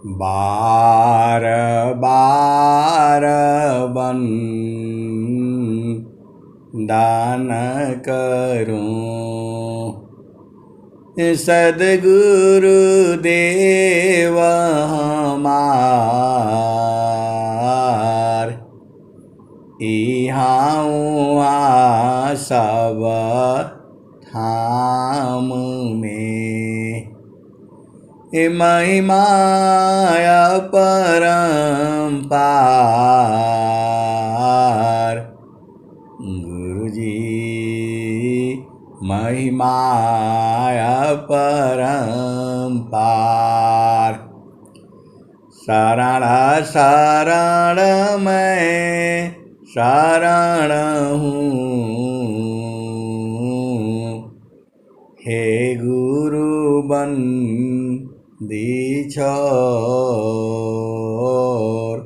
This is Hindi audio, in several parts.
बार बार दान करूं, सद्गुरु देव हमार, इहाँ सब धाम में। महिमाय परम्पार, गुरुजी महिमाय परम्पार। शरण शरण मैं शरण हूँ, हे गुरु बंदी छोर,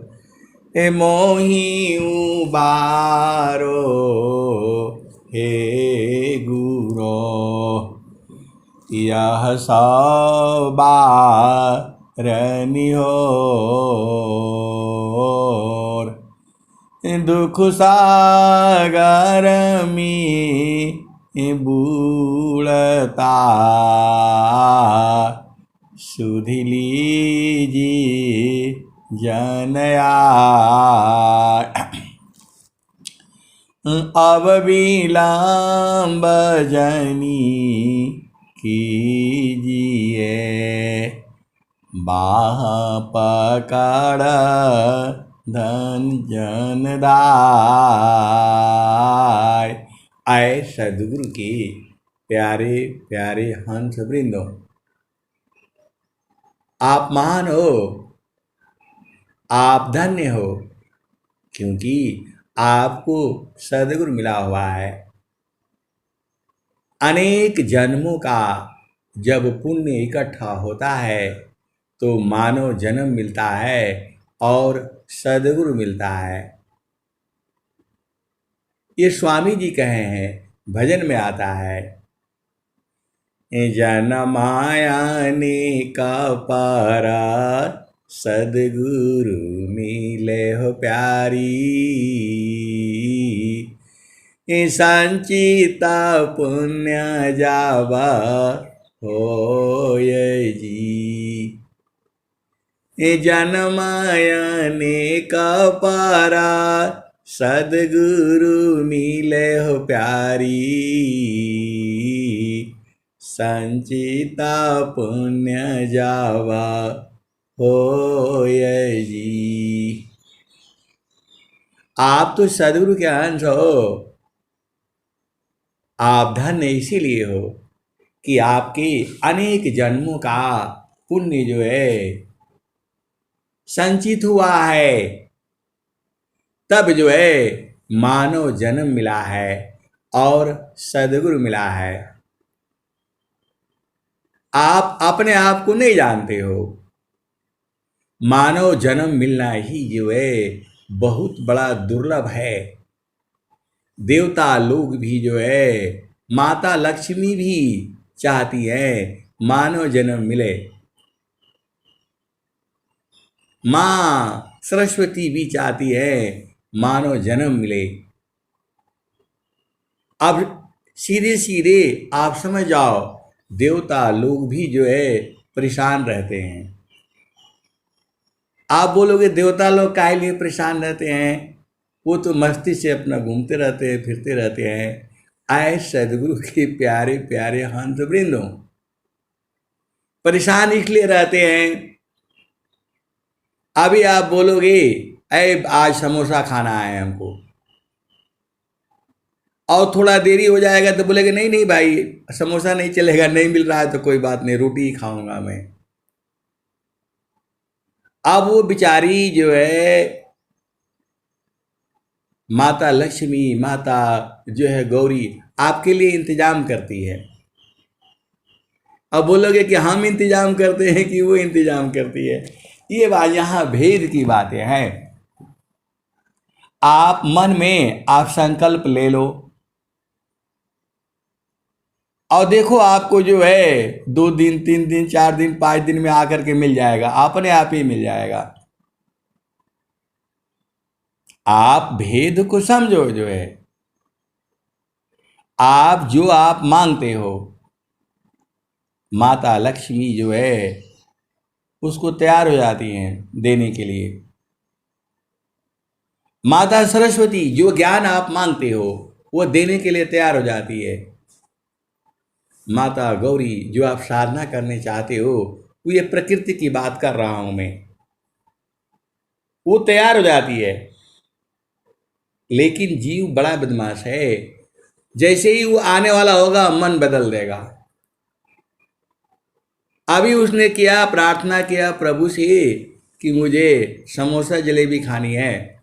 हे मोहि उबारो, हे गुरो यह सब निहोर। दुख सागर में बूढ़ता, सुधि लीजिए जनया। अब विलम्ब जनी कीजिए, बाह पकड़ धन जन दाय। आए सद्गुरु के प्यारे प्यारे हंस वृंदो, आप महान हो, आप धन्य हो, क्योंकि आपको सद्गुरु मिला हुआ है। अनेक जन्मों का जब पुण्य इकट्ठा होता है तो मानव जन्म मिलता है और सद्गुरु मिलता है। ये स्वामी जी कहे हैं, भजन में आता है, जनमायाने का पारा, सद्गुरु मिले हो प्यारी, संचिता पुण्य जावा होय जी। जनमायने का पारा, सद्गुरु मिले हो प्यारी, संचिता पुण्य जावा होय जी। आप तो सद्गुरु के अंश हो। आप धन्य इसीलिए हो कि आपके अनेक जन्मों का पुण्य जो है संचित हुआ है, तब जो है मानव जन्म मिला है और सद्गुरु मिला है। आप अपने आप को नहीं जानते हो। मानव जन्म मिलना ही जो है बहुत बड़ा दुर्लभ है। देवता लोग भी जो है, माता लक्ष्मी भी चाहती है मानव जन्म मिले, माँ सरस्वती भी चाहती है मानव जन्म मिले। अब सीधे सीधे आप समझ जाओ, देवता लोग भी जो है परेशान रहते हैं। आप बोलोगे देवता लोग काहे लिए परेशान रहते हैं, वो तो मस्ती से अपना घूमते रहते हैं, फिरते रहते हैं। आए सद्गुरु के प्यारे प्यारे हंस वृंदों, परेशान इसलिए रहते हैं। अभी आप बोलोगे अरे आज समोसा खाना है हमको, और थोड़ा देरी हो जाएगा तो बोलेगे नहीं नहीं भाई समोसा नहीं चलेगा, नहीं मिल रहा है तो कोई बात नहीं, रोटी ही खाऊंगा मैं। अब वो बिचारी जो है माता लक्ष्मी, माता जो है गौरी आपके लिए इंतजाम करती है। अब बोलोगे कि हम इंतजाम करते हैं कि वो इंतजाम करती है, ये बात यहाँ भेद की बातें हैं। आप मन में आप संकल्प ले लो, और देखो आपको जो है 2 दिन 3 दिन 4 दिन 5 दिन में आकर के मिल जाएगा, अपने आप ही मिल जाएगा। आप भेद को समझो, जो है आप जो आप मांगते हो, माता लक्ष्मी जो है उसको तैयार हो जाती हैं देने के लिए। माता सरस्वती जो ज्ञान आप मांगते हो वो देने के लिए तैयार हो जाती है। माता गौरी जो आप साधना करने चाहते हो, वो ये प्रकृति की बात कर रहा हूं मैं, वो तैयार हो जाती है। लेकिन जीव बड़ा बदमाश है, जैसे ही वो आने वाला होगा मन बदल देगा। अभी उसने किया, प्रार्थना किया प्रभु से कि मुझे समोसा जलेबी खानी है,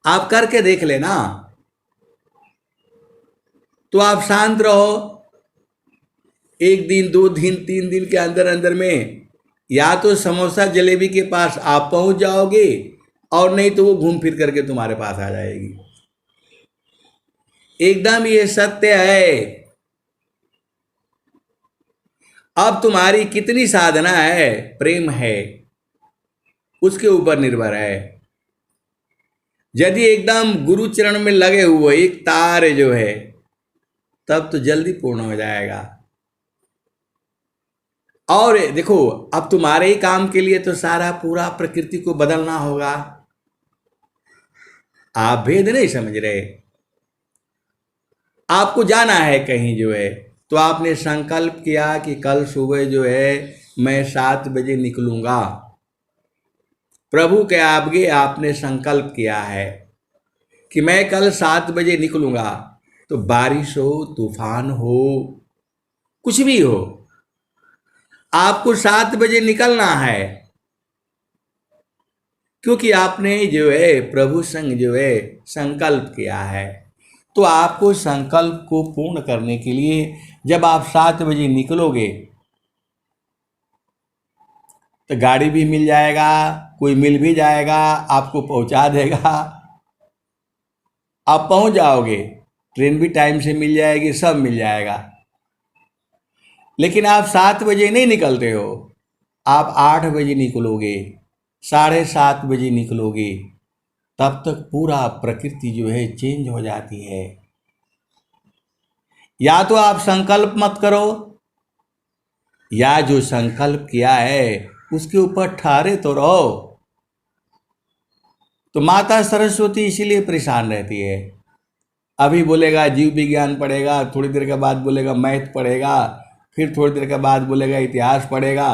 आप करके देख लेना, तो आप शांत रहो। 1 दिन 2 दिन 3 दिन के अंदर अंदर में या तो समोसा जलेबी के पास आप पहुंच जाओगे, और नहीं तो वो घूम फिर करके तुम्हारे पास आ जाएगी। एकदम ये सत्य है। अब तुम्हारी कितनी साधना है, प्रेम है, उसके ऊपर निर्भर है। यदि एकदम गुरु चरण में लगे हुए एक तार जो है, तब तो जल्दी पूर्ण हो जाएगा। और देखो, अब तुम्हारे ही काम के लिए तो सारा पूरा प्रकृति को बदलना होगा। आप भेद नहीं समझ रहे। आपको जाना है कहीं जो है, तो आपने संकल्प किया कि कल सुबह जो है मैं 7 बजे निकलूंगा। प्रभु के आगे आपने संकल्प किया है कि मैं कल 7 बजे निकलूंगा, तो बारिश हो, तूफान हो, कुछ भी हो, आपको 7 बजे निकलना है। क्योंकि आपने जो है प्रभु संग जो है संकल्प किया है। तो आपको संकल्प को पूर्ण करने के लिए जब आप 7 बजे निकलोगे, तो गाड़ी भी मिल जाएगा, कोई मिल भी जाएगा, आपको पहुंचा देगा, आप पहुंच जाओगे, ट्रेन भी टाइम से मिल जाएगी, सब मिल जाएगा। लेकिन आप 7 बजे नहीं निकलते हो, आप 8 बजे निकलोगे, 7:30 बजे निकलोगे, तब तक पूरा प्रकृति जो है चेंज हो जाती है। या तो आप संकल्प मत करो, या जो संकल्प किया है उसके ऊपर ठहरे तो रहो। तो माता सरस्वती इसीलिए परेशान रहती है। अभी बोलेगा जीव विज्ञान पढ़ेगा, थोड़ी देर के बाद बोलेगा मैथ पढ़ेगा, फिर थोड़ी देर के बाद बोलेगा इतिहास पढ़ेगा,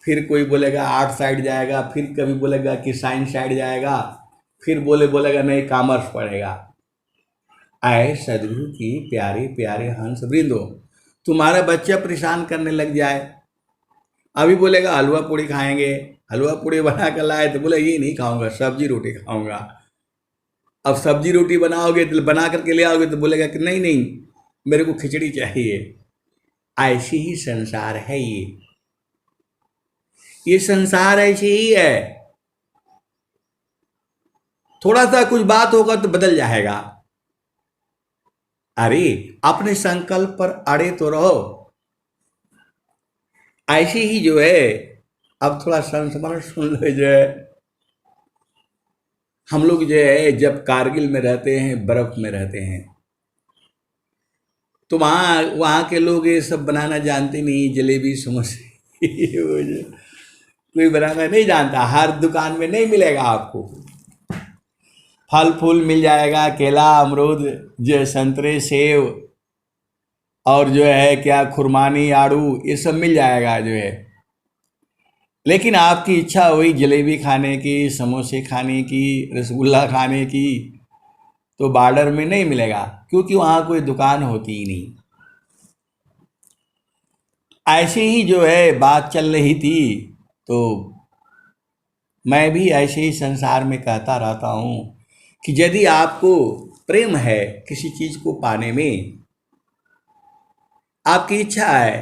फिर कोई बोलेगा आर्ट साइड जाएगा, फिर कभी बोलेगा कि साइंस साइड जाएगा, फिर बोलेगा नहीं कॉमर्स पढ़ेगा। आए सदगुरु की प्यारे प्यारे हंस वृंदो, तुम्हारा बच्चा परेशान करने लग जाए। अभी बोलेगा हलवा पूड़ी खाएंगे, हलवा पूड़ी बना कर लाए तो बोले ये नहीं खाऊंगा, सब्जी रोटी खाऊंगा। अब सब्जी रोटी बनाओगे तो बना करके ले आओगे तो बोलेगा कि नहीं नहीं मेरे को खिचड़ी चाहिए। ऐसी ही संसार है ये संसार ऐसी ही है। थोड़ा सा कुछ बात होगा तो बदल जाएगा। अरे अपने संकल्प पर अड़े तो रहो। ऐसी ही जो है, अब थोड़ा संस्मरण सुन लो। जो है हम लोग जो है जब कारगिल में रहते हैं, बर्फ में रहते हैं, तो वहाँ के लोग ये सब बनाना जानते नहीं, जलेबी समोसे वो जो कोई बनाना नहीं जानता। हर दुकान में नहीं मिलेगा आपको। फल फूल मिल जाएगा, केला अमरूद जो संतरे सेब और जो है क्या खुरमानी आड़ू, ये सब मिल जाएगा जो है। लेकिन आपकी इच्छा हुई जलेबी खाने की, समोसे खाने की, रसगुल्ला खाने की, तो बॉर्डर में नहीं मिलेगा, क्योंकि वहाँ कोई दुकान होती ही नहीं। ऐसे ही जो है बात चल रही थी, तो मैं भी ऐसे ही संसार में कहता रहता हूँ कि यदि आपको प्रेम है किसी चीज़ को पाने में, आपकी इच्छा है,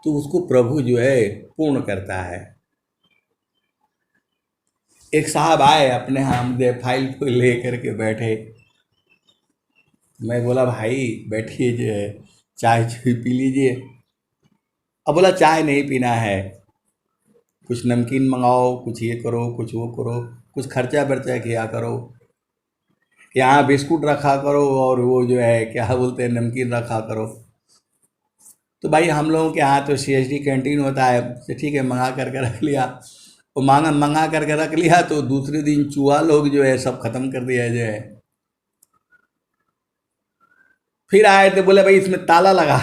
तो उसको प्रभु जो है पूर्ण करता है। एक साहब आए अपने हमदे फाइल को ले करके बैठे। मैं बोला भाई बैठिए, जो है चाय चुई पी लीजिए। अब बोला चाय नहीं पीना है, कुछ नमकीन मंगाओ, कुछ ये करो, कुछ वो करो, कुछ खर्चा बर्चा किया करो, यहाँ बिस्कुट रखा करो और वो जो है क्या बोलते हैं नमकीन रखा करो। तो भाई हम लोगों के यहाँ तो CSD कैंटीन होता है, तो ठीक है मंगा करके रख लिया। वो मंगा करके रख लिया तो दूसरे दिन चूहा लोग जो है सब खत्म कर दिया जो है। फिर आए तो बोले भाई इसमें ताला लगा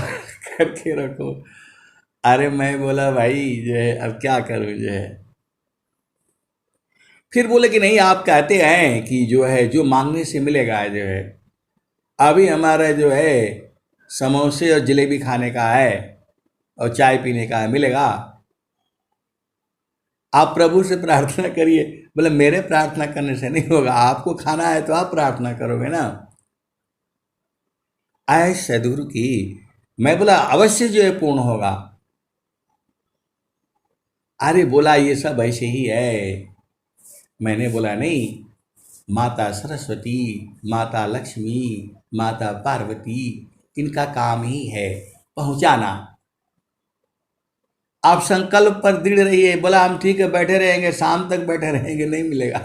करके रखो। अरे मैं बोला भाई जो है अब क्या करूँ जो है। फिर बोले कि नहीं आप कहते हैं कि जो है जो मांगने से मिलेगा जो है, अभी हमारा जो है समोसे और जलेबी खाने का है और चाय पीने का है, मिलेगा। आप प्रभु से प्रार्थना करिए। बोले मेरे प्रार्थना करने से नहीं होगा, आपको खाना है तो आप प्रार्थना करोगे ना। आय सदगुरु की। मैं बोला अवश्य जो है पूर्ण होगा। अरे बोला ये सब ऐसे ही है। मैंने बोला नहीं, माता सरस्वती, माता लक्ष्मी, माता पार्वती, इनका काम ही है पहुंचाना। आप संकल्प पर दृढ़ रहिए। बोला हम ठीक है बैठे रहेंगे, शाम तक बैठे रहेंगे, नहीं मिलेगा।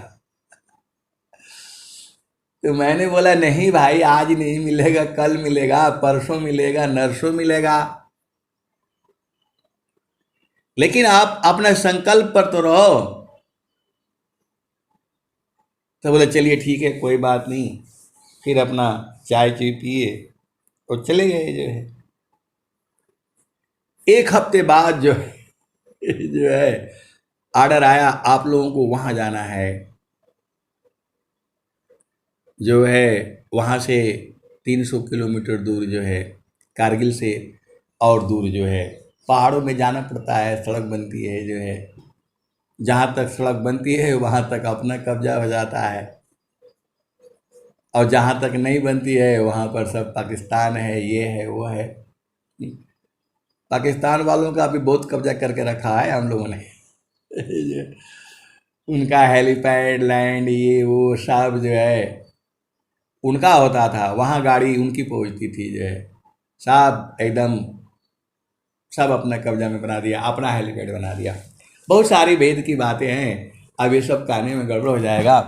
तो मैंने बोला नहीं भाई आज नहीं मिलेगा, कल मिलेगा, परसों मिलेगा, नरसों मिलेगा, लेकिन आप अपने संकल्प पर तो रहो। तो बोले चलिए ठीक है कोई बात नहीं। फिर अपना चाय चुई पिए और चले गए जो है। एक हफ्ते बाद जो है जो है ऑर्डर आया, आप लोगों को वहाँ जाना है, जो है वहाँ से 300 किलोमीटर दूर जो है, कारगिल से और दूर जो है, पहाड़ों में जाना पड़ता है, सड़क बनती है जो है, जहाँ तक सड़क बनती है वहाँ तक अपना कब्जा हो जाता है, और जहाँ तक नहीं बनती है वहाँ पर सब पाकिस्तान है, ये है वो है। पाकिस्तान वालों का भी बहुत कब्जा करके रखा है हम लोगों ने उनका हेलीपैड लैंड ये वो सब जो है उनका होता था, वहाँ गाड़ी उनकी पहुँचती थी जो है, सब एकदम सब अपना कब्जा में बना दिया, अपना हेलीपैड बना दिया। बहुत सारी वेद की बातें हैं, अब ये सब कहने में गड़बड़ हो जाएगा।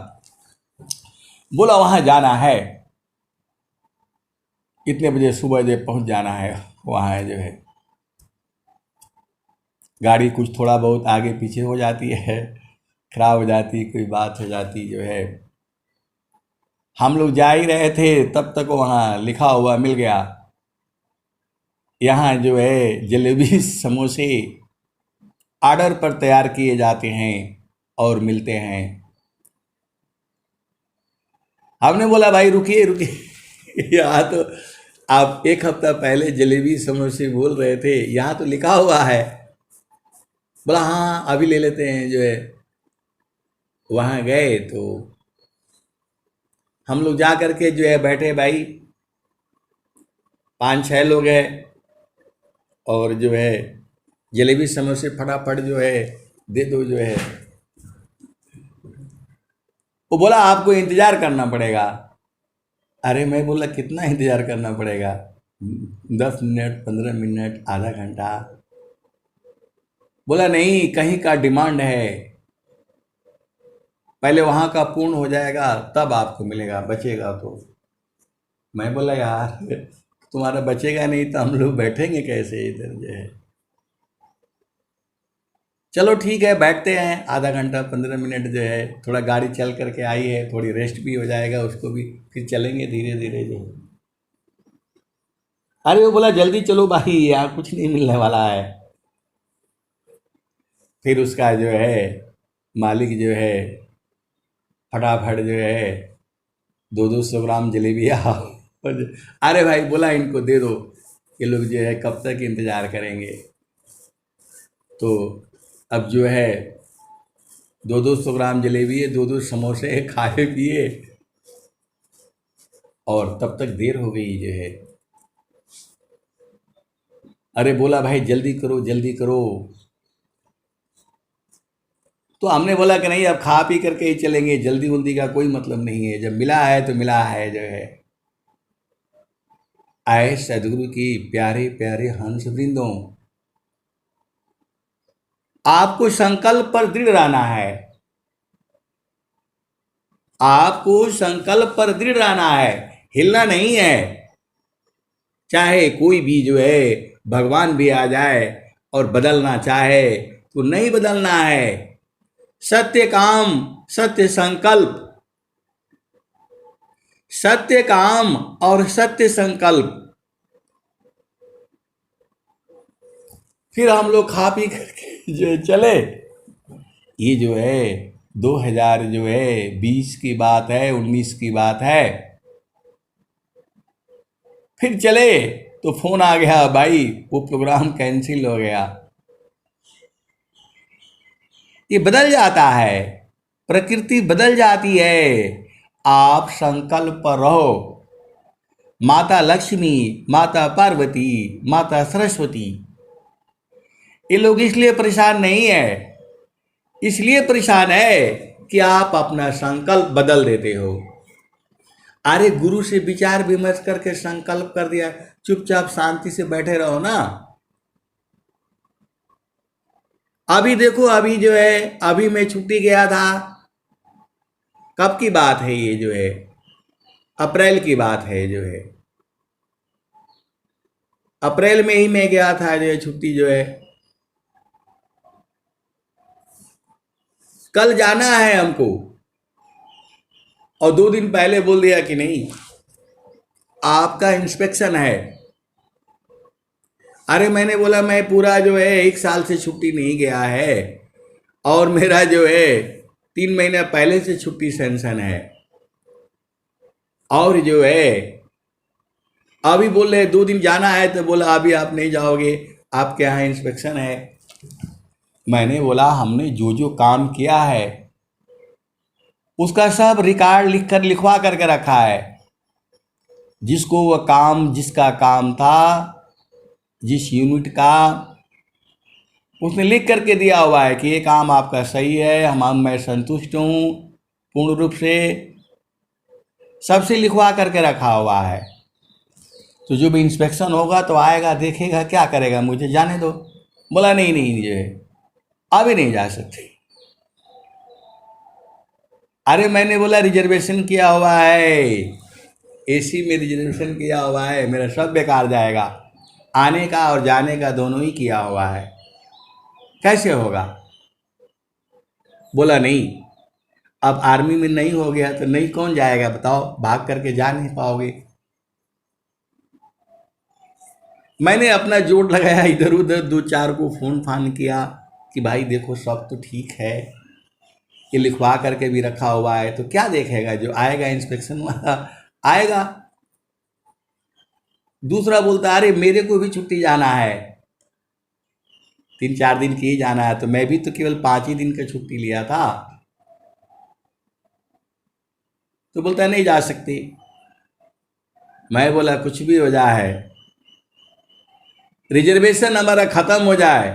बोला वहाँ जाना है, इतने बजे सुबह जो पहुँच जाना है वहाँ जो है। गाड़ी कुछ थोड़ा बहुत आगे पीछे हो जाती है, खराब हो जाती, कोई बात हो जाती जो है। हम लोग जा ही रहे थे तब तक वहाँ लिखा हुआ मिल गया, यहाँ जो है जलेबी समोसे ऑर्डर पर तैयार किए जाते हैं और मिलते हैं। हमने बोला भाई रुकिए रुकिए यहाँ तो आप एक हफ्ता पहले जलेबी समोसे बोल रहे थे, यहाँ तो लिखा हुआ है। बोला हाँ अभी ले लेते हैं जो है। वहाँ गए तो हम लोग जा करके जो है बैठे भाई, 5-6 लोग हैं, और जो है जलेबी समोसे फटाफट जो है दे दो जो है। वो बोला आपको इंतज़ार करना पड़ेगा। अरे मैं बोला कितना इंतज़ार करना पड़ेगा, 10 मिनट, 15 मिनट, आधा घंटा। बोला नहीं कहीं का डिमांड है, पहले वहाँ का पूर्ण हो जाएगा तब आपको मिलेगा, बचेगा तो। मैं बोला यार तुम्हारा बचेगा नहीं तो हम लोग बैठेंगे कैसे इधर जो है। चलो ठीक है बैठते हैं, आधा घंटा 15 मिनट जो है, थोड़ा गाड़ी चल करके आई है, थोड़ी रेस्ट भी हो जाएगा उसको भी, फिर चलेंगे धीरे धीरे जो है। अरे वो बोला जल्दी चलो भाई यहाँ कुछ नहीं मिलने वाला है। फिर उसका जो है मालिक जो है फटाफट जो है 200-200 ग्राम जलेबियाँ अरे भाई बोला इनको दे दो, ये लोग जो है कब तक इंतज़ार करेंगे। तो अब जो है 200-200 ग्राम जलेबी है, 2-2 समोसे खाए पिए, और तब तक देर हो गई जो है। अरे बोला भाई जल्दी करो जल्दी करो। तो हमने बोला कि नहीं अब खा पी करके ही चलेंगे, जल्दी उल्दी का कोई मतलब नहीं है, जब मिला है तो मिला है जो है। आए सदगुरु की प्यारे प्यारे हंस वृंदों, आपको संकल्प पर दृढ़ रहना है। आपको संकल्प पर दृढ़ रहना है, हिलना नहीं है। चाहे कोई भी जो है भगवान भी आ जाए और बदलना चाहे तो नहीं बदलना है। सत्य काम, सत्य संकल्प, सत्य काम और सत्य संकल्प। फिर हम लोग खा पी करके जो चले। ये जो है 2000 जो है 20 की बात है, 19 की बात है। फिर चले तो फोन आ गया, भाई वो प्रोग्राम कैंसिल हो गया। ये बदल जाता है, प्रकृति बदल जाती है। आप संकल्प पर रहो। माता लक्ष्मी, माता पार्वती, माता सरस्वती, ये लोग इसलिए परेशान नहीं है, इसलिए परेशान है कि आप अपना संकल्प बदल देते हो। अरे गुरु से विचार विमर्श करके संकल्प कर दिया, चुपचाप शांति से बैठे रहो ना। अभी देखो, अभी जो है, अभी मैं छुट्टी गया था। कब की बात है ये जो है? अप्रैल की बात है जो है। अप्रैल में ही मैं गया था जो है, छुट्टी जो है। कल जाना है हमको, और 2 दिन पहले बोल दिया कि नहीं आपका इंस्पेक्शन है। अरे मैंने बोला मैं पूरा जो है 1 साल से छुट्टी नहीं गया है, और मेरा जो है 3 महीने पहले से छुट्टी सेंशन है। और जो है अभी बोल रहे 2 दिन जाना है, तो बोला अभी आप नहीं जाओगे, आपके यहाँ इंस्पेक्शन है। मैंने बोला हमने जो जो काम किया है उसका सब रिकॉर्ड लिख कर लिखवा करके रखा है। जिसको वह काम, जिसका काम था, जिस यूनिट का, उसने लिख करके दिया हुआ है कि ये काम आपका सही है, मैं संतुष्ट हूँ पूर्ण रूप से। सबसे लिखवा करके रखा हुआ है। तो जो भी इंस्पेक्शन होगा तो आएगा, देखेगा, क्या करेगा, मुझे जाने दो। बोला नहीं नहीं जो है अभी नहीं जा सकते। अरे मैंने बोला रिजर्वेशन किया हुआ है, एसी में रिजर्वेशन किया हुआ है, मेरा सब बेकार जाएगा। आने का और जाने का दोनों ही किया हुआ है, कैसे होगा? बोला नहीं, अब आर्मी में नहीं हो गया तो नहीं कौन जाएगा बताओ, भाग करके जा नहीं पाओगे। मैंने अपना जोड़ लगाया, इधर उधर 2-4 को फोन फान किया कि भाई देखो सब तो ठीक है, ये लिखवा करके भी रखा हुआ है, तो क्या देखेगा? जो आएगा इंस्पेक्शन वाला आएगा। दूसरा बोलता अरे मेरे को भी छुट्टी जाना है, 3-4 दिन की ही जाना है, तो मैं भी तो केवल 5 ही दिन का छुट्टी लिया था। तो बोलता नहीं जा सकती। मैं बोला कुछ भी हो जाए, रिजर्वेशन हमारा खत्म हो जाए,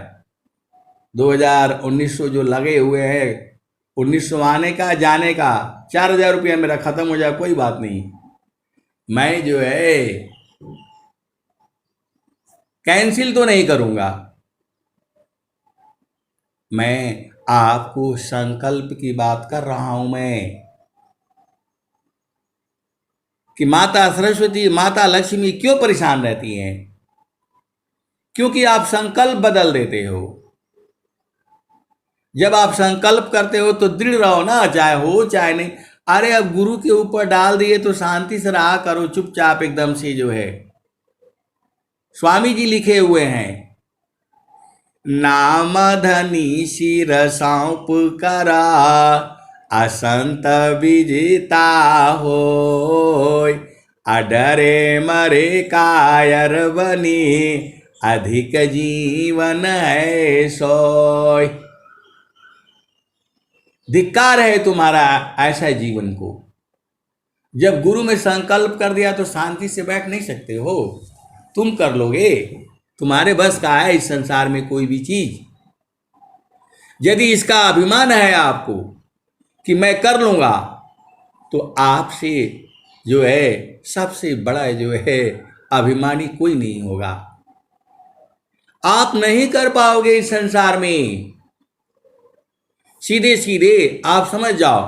2000-1900 जो लगे हुए हैं, 1900 आने का जाने का 4000 रुपया मेरा खत्म हो जाए, कोई बात नहीं, मैं जो है कैंसिल तो नहीं करूंगा। मैं आपको संकल्प की बात कर रहा हूं मैं, कि माता सरस्वती, माता लक्ष्मी क्यों परेशान रहती हैं? क्योंकि आप संकल्प बदल देते हो। जब आप संकल्प करते हो तो दृढ़ रहो ना, चाहे हो चाहे नहीं। अरे अब गुरु के ऊपर डाल दिए तो शांति से रहा करो, चुपचाप एकदम से जो है। स्वामी जी लिखे हुए हैं, नाम धनी सिर सौंप करा, असंत विजेता होय, अडरे मरे कायर बनी, अधिक जीवन है सोय। धिक्कार है तुम्हारा ऐसा जीवन को। जब गुरु में संकल्प कर दिया तो शांति से बैठ नहीं सकते हो। तुम कर लोगे, तुम्हारे बस का है इस संसार में कोई भी चीज? यदि इसका अभिमान है आपको कि मैं कर लूंगा, तो आपसे जो है सबसे बड़ा जो है अभिमानी कोई नहीं होगा। आप नहीं कर पाओगे इस संसार में। सीधे सीधे आप समझ जाओ,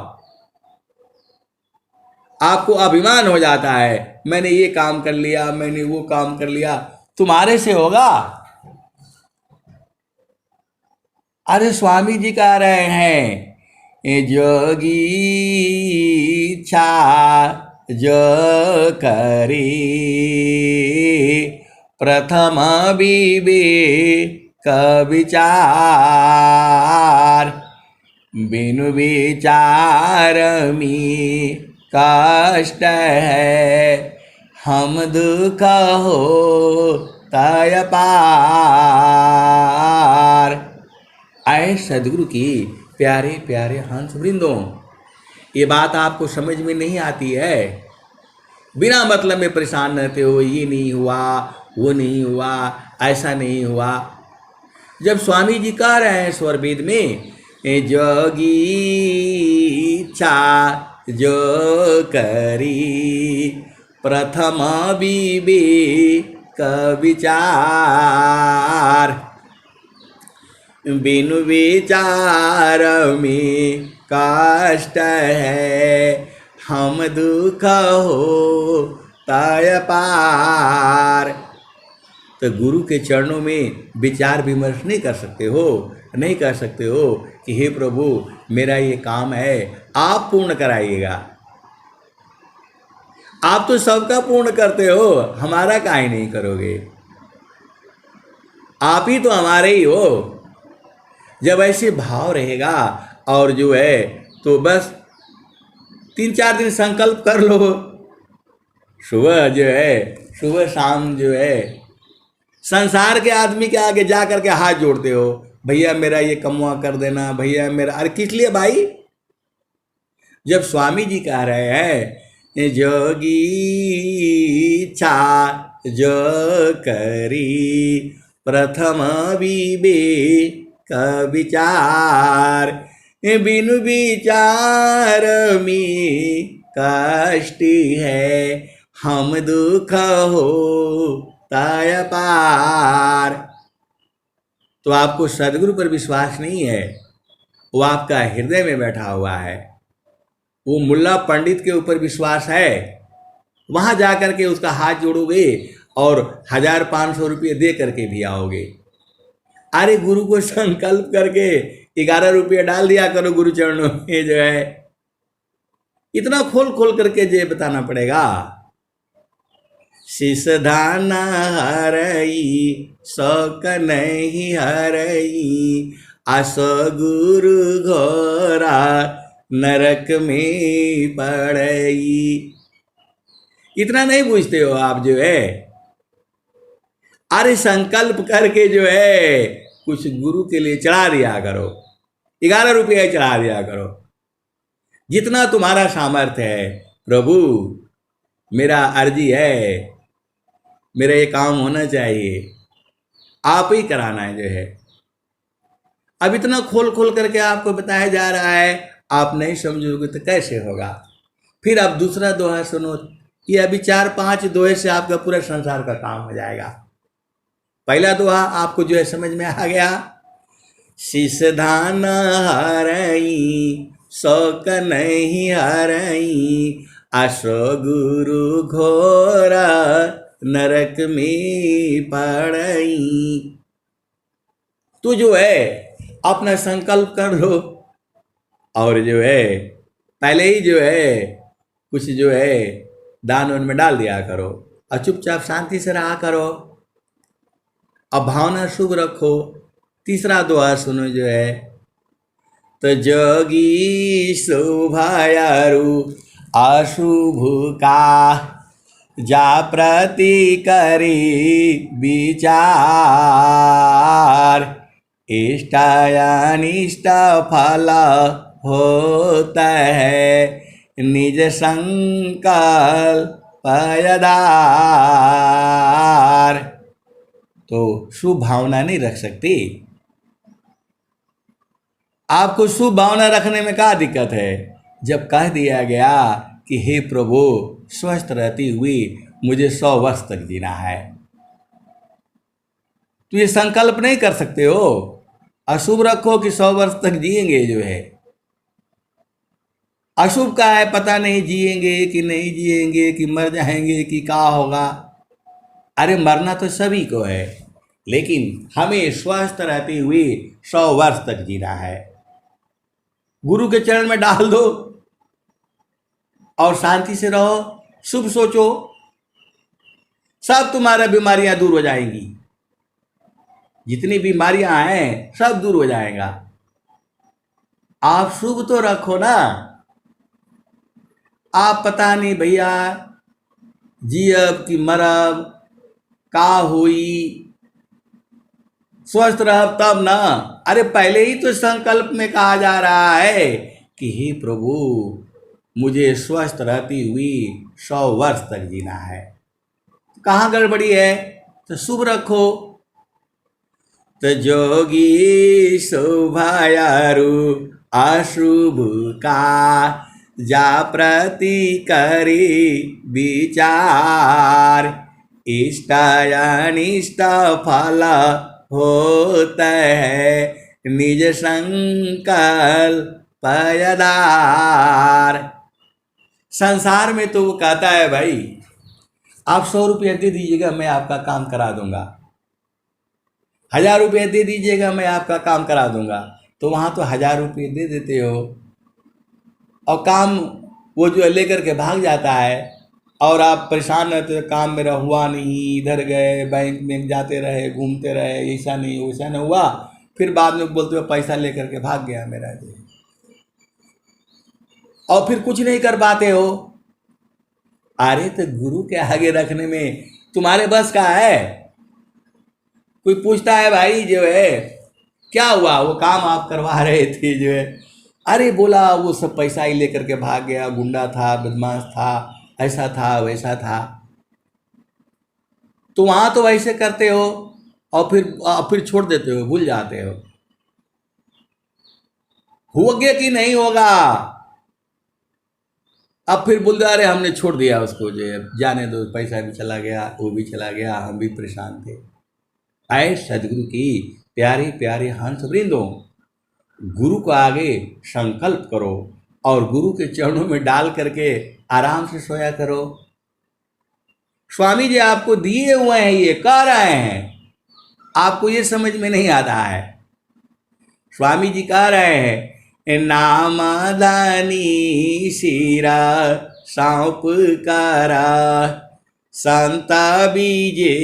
आपको अभिमान हो जाता है, मैंने ये काम कर लिया, मैंने वो काम कर लिया, तुम्हारे से होगा? अरे स्वामी जी कह रहे हैं, जोगी इच्छा जो करी प्रथम विवेक विचार, बिनु विचार में कष्ट है, हम दुख हो तय पार। आए सदगुरु की प्यारे प्यारे हंस वृंदों, ये बात आपको समझ में नहीं आती है। बिना मतलब में परेशान रहते हो, ये नहीं हुआ, वो नहीं हुआ, ऐसा नहीं हुआ। जब स्वामी जी कह रहे हैं स्वर वेद में, जोगी इच्छा जो करी प्रथम विवेक विचार, बिनु विचार में कष्ट है, हम दुख हो तय पार। तो गुरु के चरणों में विचार विमर्श नहीं कर सकते हो, नहीं कर सकते हो कि हे प्रभु मेरा ये काम है, आप पूर्ण कराइएगा। आप तो सबका पूर्ण करते हो, हमारा काहे नहीं करोगे? आप ही तो हमारे ही हो। जब ऐसे भाव रहेगा और जो है तो बस 3-4 दिन संकल्प कर लो, सुबह जो है, सुबह शाम जो है संसार के आदमी के आगे जा करके हाथ जोड़ते हो, भैया मेरा ये कमवा कर देना, भैया मेरा। अरे किस लिए भाई? जब स्वामी जी कह रहे हैं जोगी इच्छा जो करी प्रथम विवेक विचार, बिनु विचार में कष्ट है, हम दुख हो तय पार। तो आपको सदगुरु पर विश्वास नहीं है, वो आपका हृदय में बैठा हुआ है। वो मुल्ला पंडित के ऊपर विश्वास है, वहां जाकर के उसका हाथ जोड़ोगे और 1000-500 रुपये दे करके भी आओगे। अरे गुरु को संकल्प करके 11 रुपये डाल दिया करो गुरु चरणों में। जो है इतना खोल खोल करके जे बताना पड़ेगा। शिष धान हरई शौक नहीं हरई, आस गुरु घोरा नरक में पड़ई। इतना नहीं पूछते हो आप जो है। अरे संकल्प करके जो है कुछ गुरु के लिए चढ़ा दिया करो, 11 रुपये चढ़ा दिया करो, जितना तुम्हारा सामर्थ्य है। प्रभु मेरा अर्जी है, मेरा ये काम होना चाहिए, आप ही कराना है जो है। अब इतना खोल खोल करके आपको बताया जा रहा है, आप नहीं समझोगे तो कैसे होगा? फिर आप दूसरा दोहा सुनो, ये अभी 4-5 दोहे से आपका पूरा संसार का काम हो जाएगा। पहला दोहा आपको जो है समझ में आ गया, शिष धान हरई शौक नहीं हरई, आसो गुरु घोरा नरक में पड़ई। तो जो है अपना संकल्प कर लो और जो है पहले ही जो है कुछ जो है दान उन में डाल दिया करो और चुपचाप शांति से रहा करो। अब भावना शुभ रखो। तीसरा दोहा सुनो जो है, तो जोगी शोभायारु अशुभ का जा प्रति करी विचार, इष्ट अनिष्ट फल होता है निज संकल्प आधार। तो शुभ भावना नहीं रख सकती। आपको शुभ भावना रखने में क्या दिक्कत है? जब कह दिया गया कि हे प्रभु स्वस्थ रहती हुई मुझे 100 वर्ष तक जीना है। तो ये संकल्प नहीं कर सकते हो, अशुभ रखो कि 100 वर्ष तक जिएंगे जो है। अशुभ का है पता नहीं जिएंगे कि नहीं जिएंगे, कि मर जाएंगे कि क्या होगा। अरे मरना तो सभी को है, लेकिन हमें स्वस्थ रहते हुए 100 वर्ष तक जीना है। गुरु के चरण में डाल दो और शांति से रहो, शुभ सोचो, सब तुम्हारा बीमारियां दूर हो जाएंगी। जितनी बीमारियां हैं सब दूर हो जाएगा। आप शुभ तो रखो ना। आप पता नहीं भैया जियब कि मरब, का हुई, स्वस्थ रहब तब ना। अरे पहले ही तो संकल्प में कहा जा रहा है कि हे प्रभु मुझे स्वस्थ रहती हुई 100 वर्ष तक जीना है। कहाँ गड़बड़ी है? तो शुभ रखो। तो जोगी शोभायारु अशुभ का जा प्रति करी विचार, इष्ट अनिष्ट फल होता है निज संकल्प पयदार। संसार में तो वो कहता है भाई आप 100 रुपये दे दीजिएगा मैं आपका काम करा दूंगा, 1000 रुपये दे दीजिएगा मैं आपका काम करा दूंगा। तो वहाँ तो 1000 रुपये दे देते हो और काम वो जो लेकर के भाग जाता है और आप परेशान रहते हो, काम मेरा हुआ नहीं, इधर गए बैंक में जाते रहे, घूमते रहे, ऐसा नहीं वैसा नहीं हुआ, फिर बाद में बोलते हो पैसा लेकर के भाग गया मेरा जी, और फिर कुछ नहीं कर पाते हो। अरे तो गुरु के आगे रखने में तुम्हारे बस का है? कोई पूछता है भाई जो है क्या हुआ, वो काम आप करवा रहे थे जो है, अरे बोला वो सब पैसा ही लेकर के भाग गया, गुंडा था, बदमाश था, ऐसा था वैसा था। तो वहाँ तो वैसे करते हो और फिर छोड़ देते हो, भूल जाते हो। होगा कि नहीं होगा? अब फिर बोल रहे हमने छोड़ दिया उसको, जो जाने दो, पैसा भी चला गया, वो भी चला गया, हम भी परेशान थे। आए सदगुरु की प्यारे प्यारे हंस वृंदों, गुरु को आगे संकल्प करो और गुरु के चरणों में डाल करके आराम से सोया करो। स्वामी जी आपको दिए हुए हैं, ये कह रहे हैं, आपको ये समझ में नहीं आता है। स्वामी जी कह रहे हैं नामदानी शिरा सौंप करा संता बीजे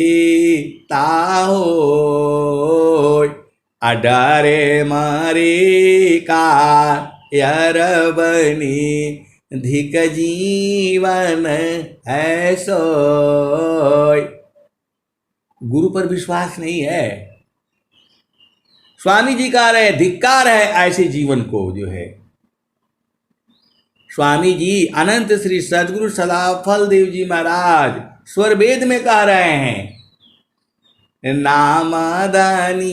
ताहो, अडरे मारे का यरबनी धिक जीवन है सोय। गुरु पर विश्वास नहीं है। स्वामी जी कह रहे धिक्कार है ऐसे जीवन को जो है। स्वामी जी अनंत श्री सदगुरु सदाफल देव जी महाराज स्वर वेद में कह रहे हैं नामदानी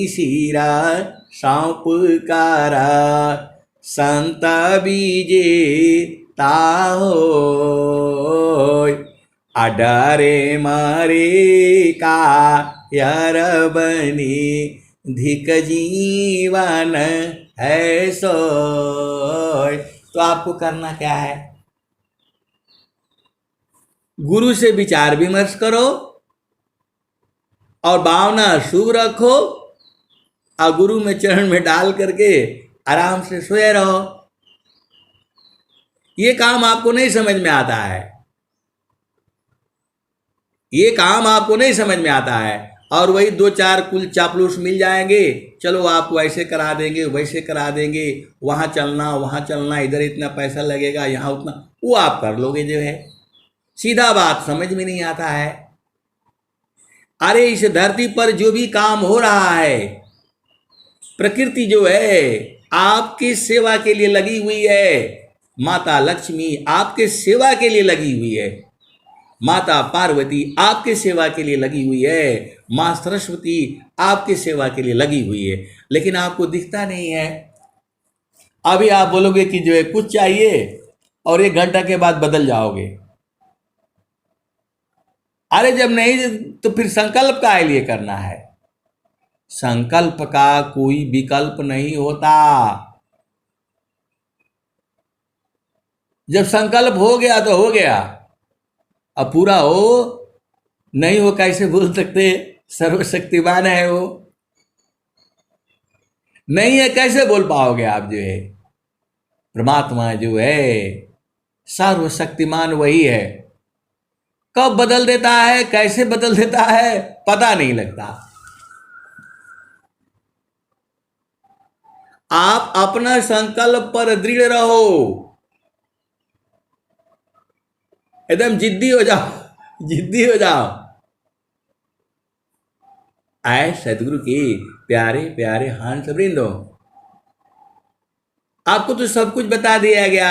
शिरा सौंप कारा संत बीजे ताहो, अडरे मरे का यरबनी धिक जीवन है सोय। तो आपको करना क्या है? गुरु से विचार विमर्श करो और भावना शुभ रखो और गुरु में चरण में डाल करके आराम से सोए रहो। ये काम आपको नहीं समझ में आता है, ये काम आपको नहीं समझ में आता है। और वही 2-4 कुल चापलूस मिल जाएंगे, चलो आपको ऐसे करा देंगे, वैसे करा देंगे, वहाँ चलना, इधर इतना पैसा लगेगा, यहाँ उतना, वो आप कर लोगे जो है। सीधा बात समझ में नहीं आता है। अरे इस धरती पर जो भी काम हो रहा है, प्रकृति जो है आपकी सेवा के लिए लगी हुई है। माता लक्ष्मी आपके सेवा के लिए लगी हुई है, माता पार्वती आपके सेवा के लिए लगी हुई है, माँ सरस्वती आपके सेवा के लिए लगी हुई है, लेकिन आपको दिखता नहीं है। अभी आप बोलोगे कि जो है कुछ चाहिए और 1 घंटा के बाद बदल जाओगे। अरे जब नहीं तो फिर संकल्प का लिए करना है। संकल्प का कोई विकल्प नहीं होता। जब संकल्प हो गया तो हो गया, अब पूरा हो नहीं हो कैसे बोल सकते? सर्वशक्तिमान है वो, नहीं है कैसे बोल पाओगे आप? जो है परमात्मा जो है सर्वशक्तिमान वही है। कब बदल देता है, कैसे बदल देता है, पता नहीं लगता। आप अपना संकल्प पर दृढ़ रहो, एकदम जिद्दी हो जाओ, जिद्दी हो जाओ। आए सदगुरु की प्यारे प्यारे हंस वृंदो, आपको तो सब कुछ बता दिया गया।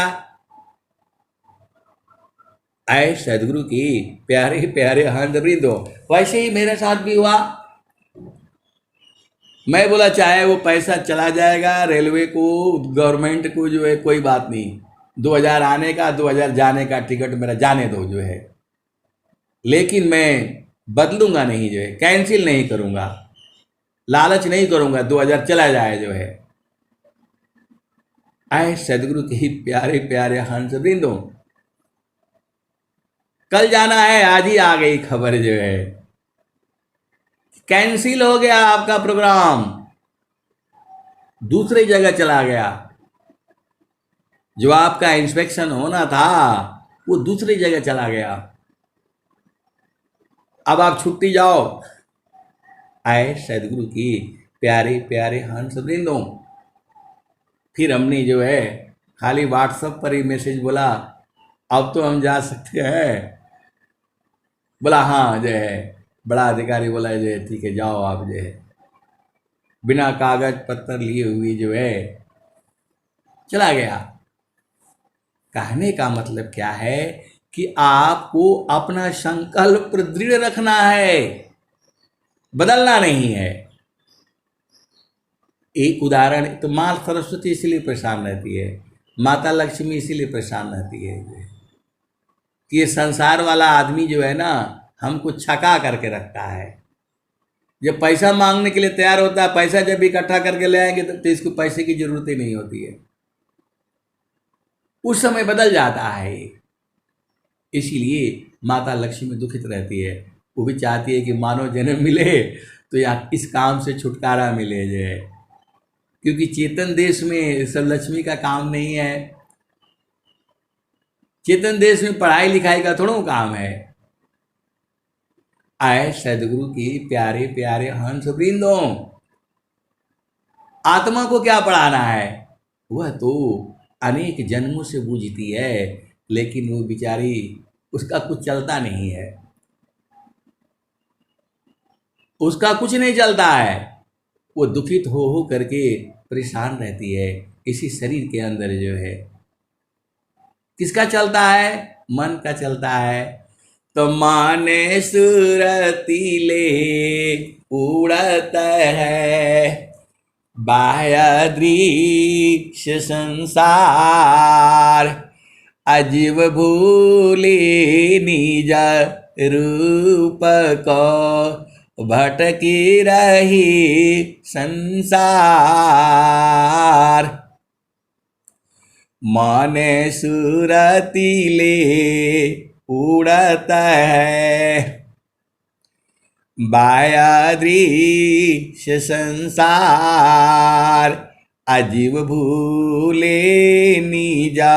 आए सदगुरु की प्यारे प्यारे हंस वृंदो, वैसे ही मेरे साथ भी हुआ। मैं बोला चाहे वो पैसा चला जाएगा रेलवे को, गवर्नमेंट को, जो है कोई बात नहीं, 2000 आने का 2000 जाने का टिकट मेरा जाने दो जो है, लेकिन मैं बदलूंगा नहीं, जो है कैंसिल नहीं करूंगा, लालच नहीं करूंगा 2000 चला जाए जो है। आए सदगुरु के ही प्यारे प्यारे हंस वृंदो, कल जाना है, आज ही आ गई खबर जो है, कैंसिल हो गया आपका प्रोग्राम, दूसरी जगह चला गया। जो आपका इंस्पेक्शन होना था वो दूसरी जगह चला गया, अब आप छुट्टी जाओ। आए सदगुरु की प्यारे प्यारे हंस वृंदों, फिर हमने जो है खाली व्हाट्सएप पर ही मैसेज बोला अब तो हम जा सकते हैं। बोला हाँ, जो है बड़ा अधिकारी बोला जो है ठीक है जाओ आप, जो है बिना कागज पत्तर लिए हुए जो है चला गया। कहने का मतलब क्या है कि आपको अपना संकल्प दृढ़ रखना है, बदलना नहीं है। एक उदाहरण तो माँ सरस्वती इसीलिए परेशान रहती है, माता लक्ष्मी इसीलिए परेशान रहती है कि ये संसार वाला आदमी जो है ना हमको छका करके रखता है। जब पैसा मांगने के लिए तैयार होता है, पैसा जब इकट्ठा करके ले आएंगे तो इसको पैसे की जरूरत ही नहीं होती है, उस समय बदल जाता है। इसीलिए माता लक्ष्मी दुखित रहती है, वो भी चाहती है कि मानव जन्म मिले तो या इस काम से छुटकारा मिले जो है, क्योंकि चेतन देश में सब लक्ष्मी का काम नहीं है। चेतन देश में पढ़ाई लिखाई का थोड़ा काम है। आए सदगुरु की प्यारे प्यारे हंस वृंदों, आत्मा को क्या पढ़ाना है? वह तो अनेक जन्मों से बूझती है, लेकिन वो बेचारी उसका कुछ चलता नहीं है, उसका कुछ नहीं चलता है। वो दुखित हो करके परेशान रहती है इसी शरीर के अंदर जो है। किसका चलता है? मन का चलता है। तो माने सुरतीले उड़त है बाह्य दृश्य संसार, अजीव भूले निज रूप को भटकी रही संसार। माने सुरतीले उड़त है बाह्य दृश्य संसार, अजीव भूले निजा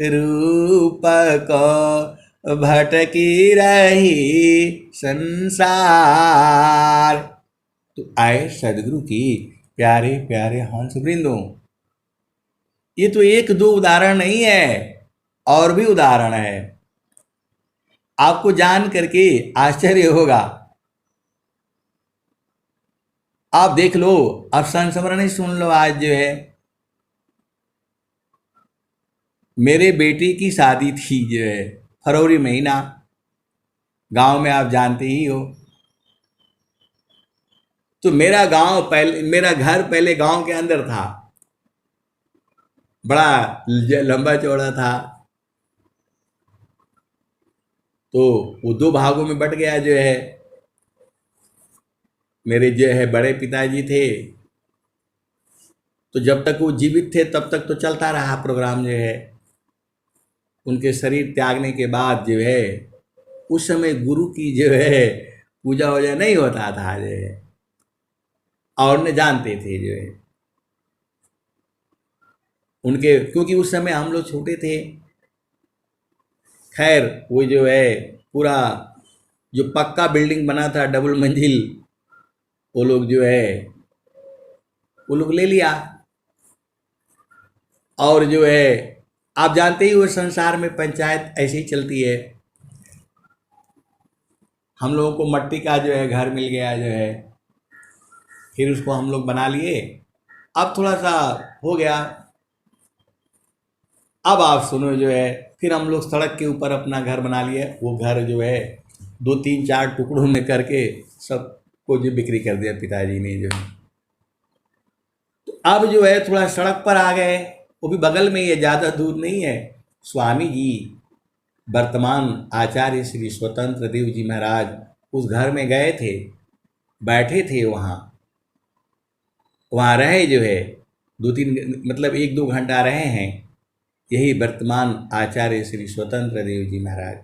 रूप को भटकी रही संसार। तो आए सदगुरु की प्यारे प्यारे हंस वृंदों, ये तो एक दो उदाहरण नहीं है, और भी उदाहरण है। आपको जान करके आश्चर्य होगा। आप देख लो, अब संस्मरण ही सुन लो। आज जो है मेरे बेटी की शादी थी, जो है फरवरी महीना, गांव में आप जानते ही हो। तो मेरा घर पहले गांव के अंदर था, बड़ा लंबा चौड़ा था। तो वो दो भागों में बट गया जो है। मेरे जो है बड़े पिताजी थे, तो जब तक वो जीवित थे तब तक तो चलता रहा प्रोग्राम जो है। उनके शरीर त्यागने के बाद जो है, उस समय गुरु की जो है पूजा वूजा नहीं होता था जो है, और न जानते थे जो है उनके, क्योंकि उस समय हम लोग छोटे थे। खैर वो जो है पूरा जो पक्का बिल्डिंग बना था डबल मंजिल, वो लोग जो है वो लोग ले लिया। और जो है आप जानते ही हो संसार में पंचायत ऐसे ही चलती है। हम लोगों को मट्टी का जो है घर मिल गया जो है, फिर उसको हम लोग बना लिए। अब थोड़ा सा हो गया, अब आप सुनो जो है, फिर हम लोग सड़क के ऊपर अपना घर बना लिए। वो घर जो है 2-3-4 टुकड़ों में करके सबको जो बिक्री कर दिया पिताजी ने जो है। तो अब जो है थोड़ा सड़क पर आ गए, वो भी बगल में ही है, ज़्यादा दूर नहीं है। स्वामी जी वर्तमान आचार्य श्री स्वतंत्र देव जी महाराज उस घर में गए थे, बैठे थे वहाँ रहे जो है 2-3 मतलब 1-2 घंटा रहे हैं। यही वर्तमान आचार्य श्री स्वतंत्र देव जी महाराज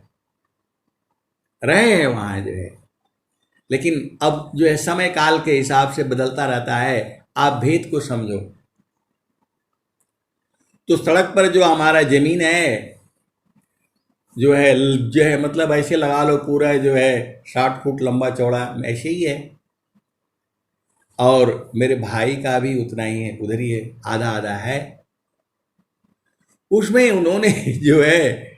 रहे हैं वहाँ जो है। लेकिन अब जो है समय काल के हिसाब से बदलता रहता है, आप भेद को समझो। तो सड़क पर जो हमारा जमीन है जो है मतलब ऐसे लगा लो पूरा जो है 60 फुट लंबा चौड़ा ऐसे ही है, और मेरे भाई का भी उतना ही है, उधर ही है, आधा आधा है। उसमें उन्होंने जो है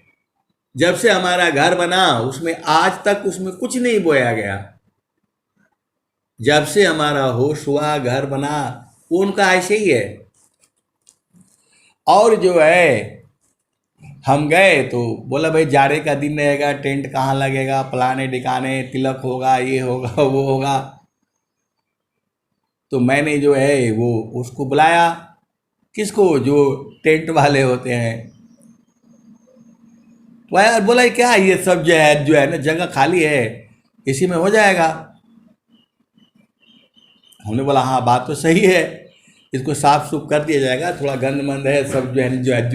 जब से हमारा घर बना उसमें आज तक उसमें कुछ नहीं बोया गया। जब से हमारा होश हुआ घर बना, वो उनका ऐसे ही है। और जो है हम गए तो बोला भाई जाड़े का दिन रहेगा, टेंट कहाँ लगेगा, फलाने ठिकाने तिलक होगा, ये होगा वो होगा। तो मैंने जो है वो उसको बुलाया, किसको, जो टेंट वाले होते हैं। तो यार बोला क्या ये सब जो है ना जगह खाली है, इसी में हो जाएगा। हमने बोला हाँ बात तो सही है, इसको साफ सुफ कर दिया जाएगा, थोड़ा गंद मंद है सब जो है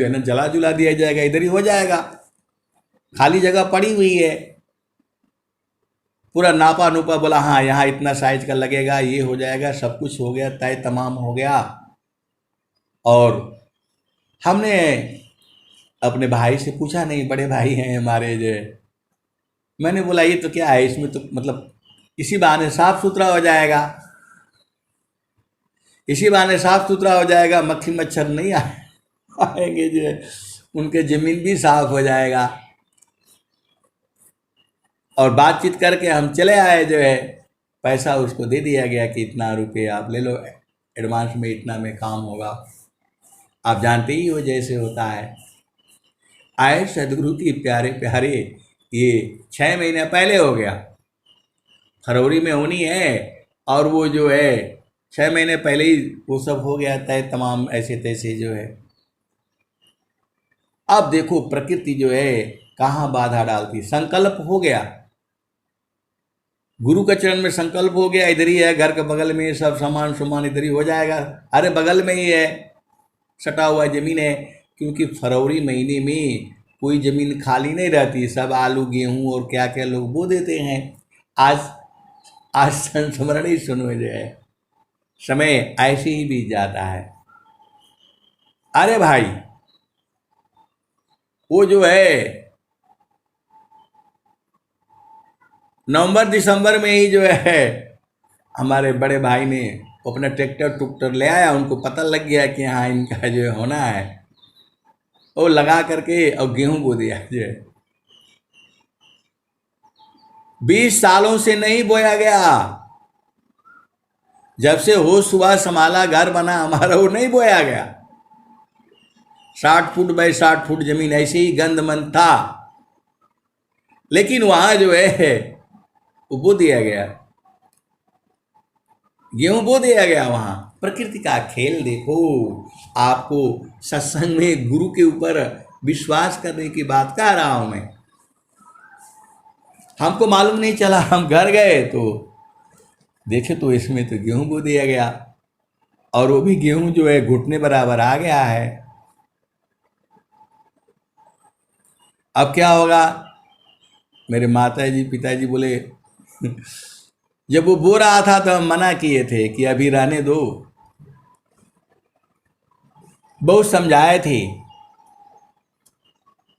ना जला जुला दिया जाएगा, इधर ही हो जाएगा, खाली जगह पड़ी हुई है। पूरा नापा नूपा, बोला हाँ यहाँ इतना साइज का लगेगा, ये हो जाएगा, सब कुछ हो गया, तय तमाम हो गया। और हमने अपने भाई से पूछा, नहीं बड़े भाई हैं हमारे जो, मैंने बोला ये तो क्या है, इसमें तो मतलब इसी बहाने साफ सुथरा हो जाएगा, इसी बहाने साफ सुथरा हो जाएगा, मक्खी मच्छर नहीं आएंगे जो है, उनके ज़मीन भी साफ हो जाएगा। और बातचीत करके हम चले आए जो है, पैसा उसको दे दिया गया कि इतना रुपये आप ले लो, एडवांस में इतना में काम होगा। आप जानते ही हो जैसे होता है। आए सदगुरु की प्यारे प्यारे, ये 6 महीने पहले हो गया, फरवरी में होनी है, और वो जो है 6 महीने पहले ही वो सब हो गया तय तमाम, ऐसे तैसे जो है। अब देखो प्रकृति जो है कहाँ बाधा डालती। संकल्प हो गया, गुरु के चरण में संकल्प हो गया, इधर ही है, घर के बगल में सब सामान इधर ही हो जाएगा, अरे बगल में ही है, सटा हुआ ज़मीन है। क्योंकि फरवरी महीने में कोई ज़मीन खाली नहीं रहती, सब आलू गेहूं और क्या क्या लोग बो देते हैं। आज संस्मरण ही सुनो जो है, समय ऐसे ही बीत जाता है। अरे भाई वो जो है नवंबर दिसंबर में ही जो है हमारे बड़े भाई ने अपना ट्रैक्टर टुकटर ले आया, उनको पता लग गया कि हाँ इनका जो है होना है, वो लगा करके और गेहूं बो दिया जो है। 20 सालों से नहीं बोया गया, जब से होश हुआ संभाला घर बना हमारा, वो नहीं बोया गया। 60 फुट बाई 60 फुट जमीन ऐसे ही गंदमंद था, लेकिन वहां जो है वो बो दिया गया, गेहूं बो दिया गया। वहां प्रकृति का खेल देखो। आपको सत्संग में गुरु के ऊपर विश्वास करने की बात कह रहा हूं मैं। हमको मालूम नहीं चला, हम घर गए तो देखे तो इसमें तो गेहूं बो दिया गया, और वो भी गेहूं जो है घुटने बराबर आ गया है। अब क्या होगा? मेरे माता जी पिताजी बोले जब वो बो रहा था तो हम मना किए थे कि अभी रहने दो, बहुत समझाए थे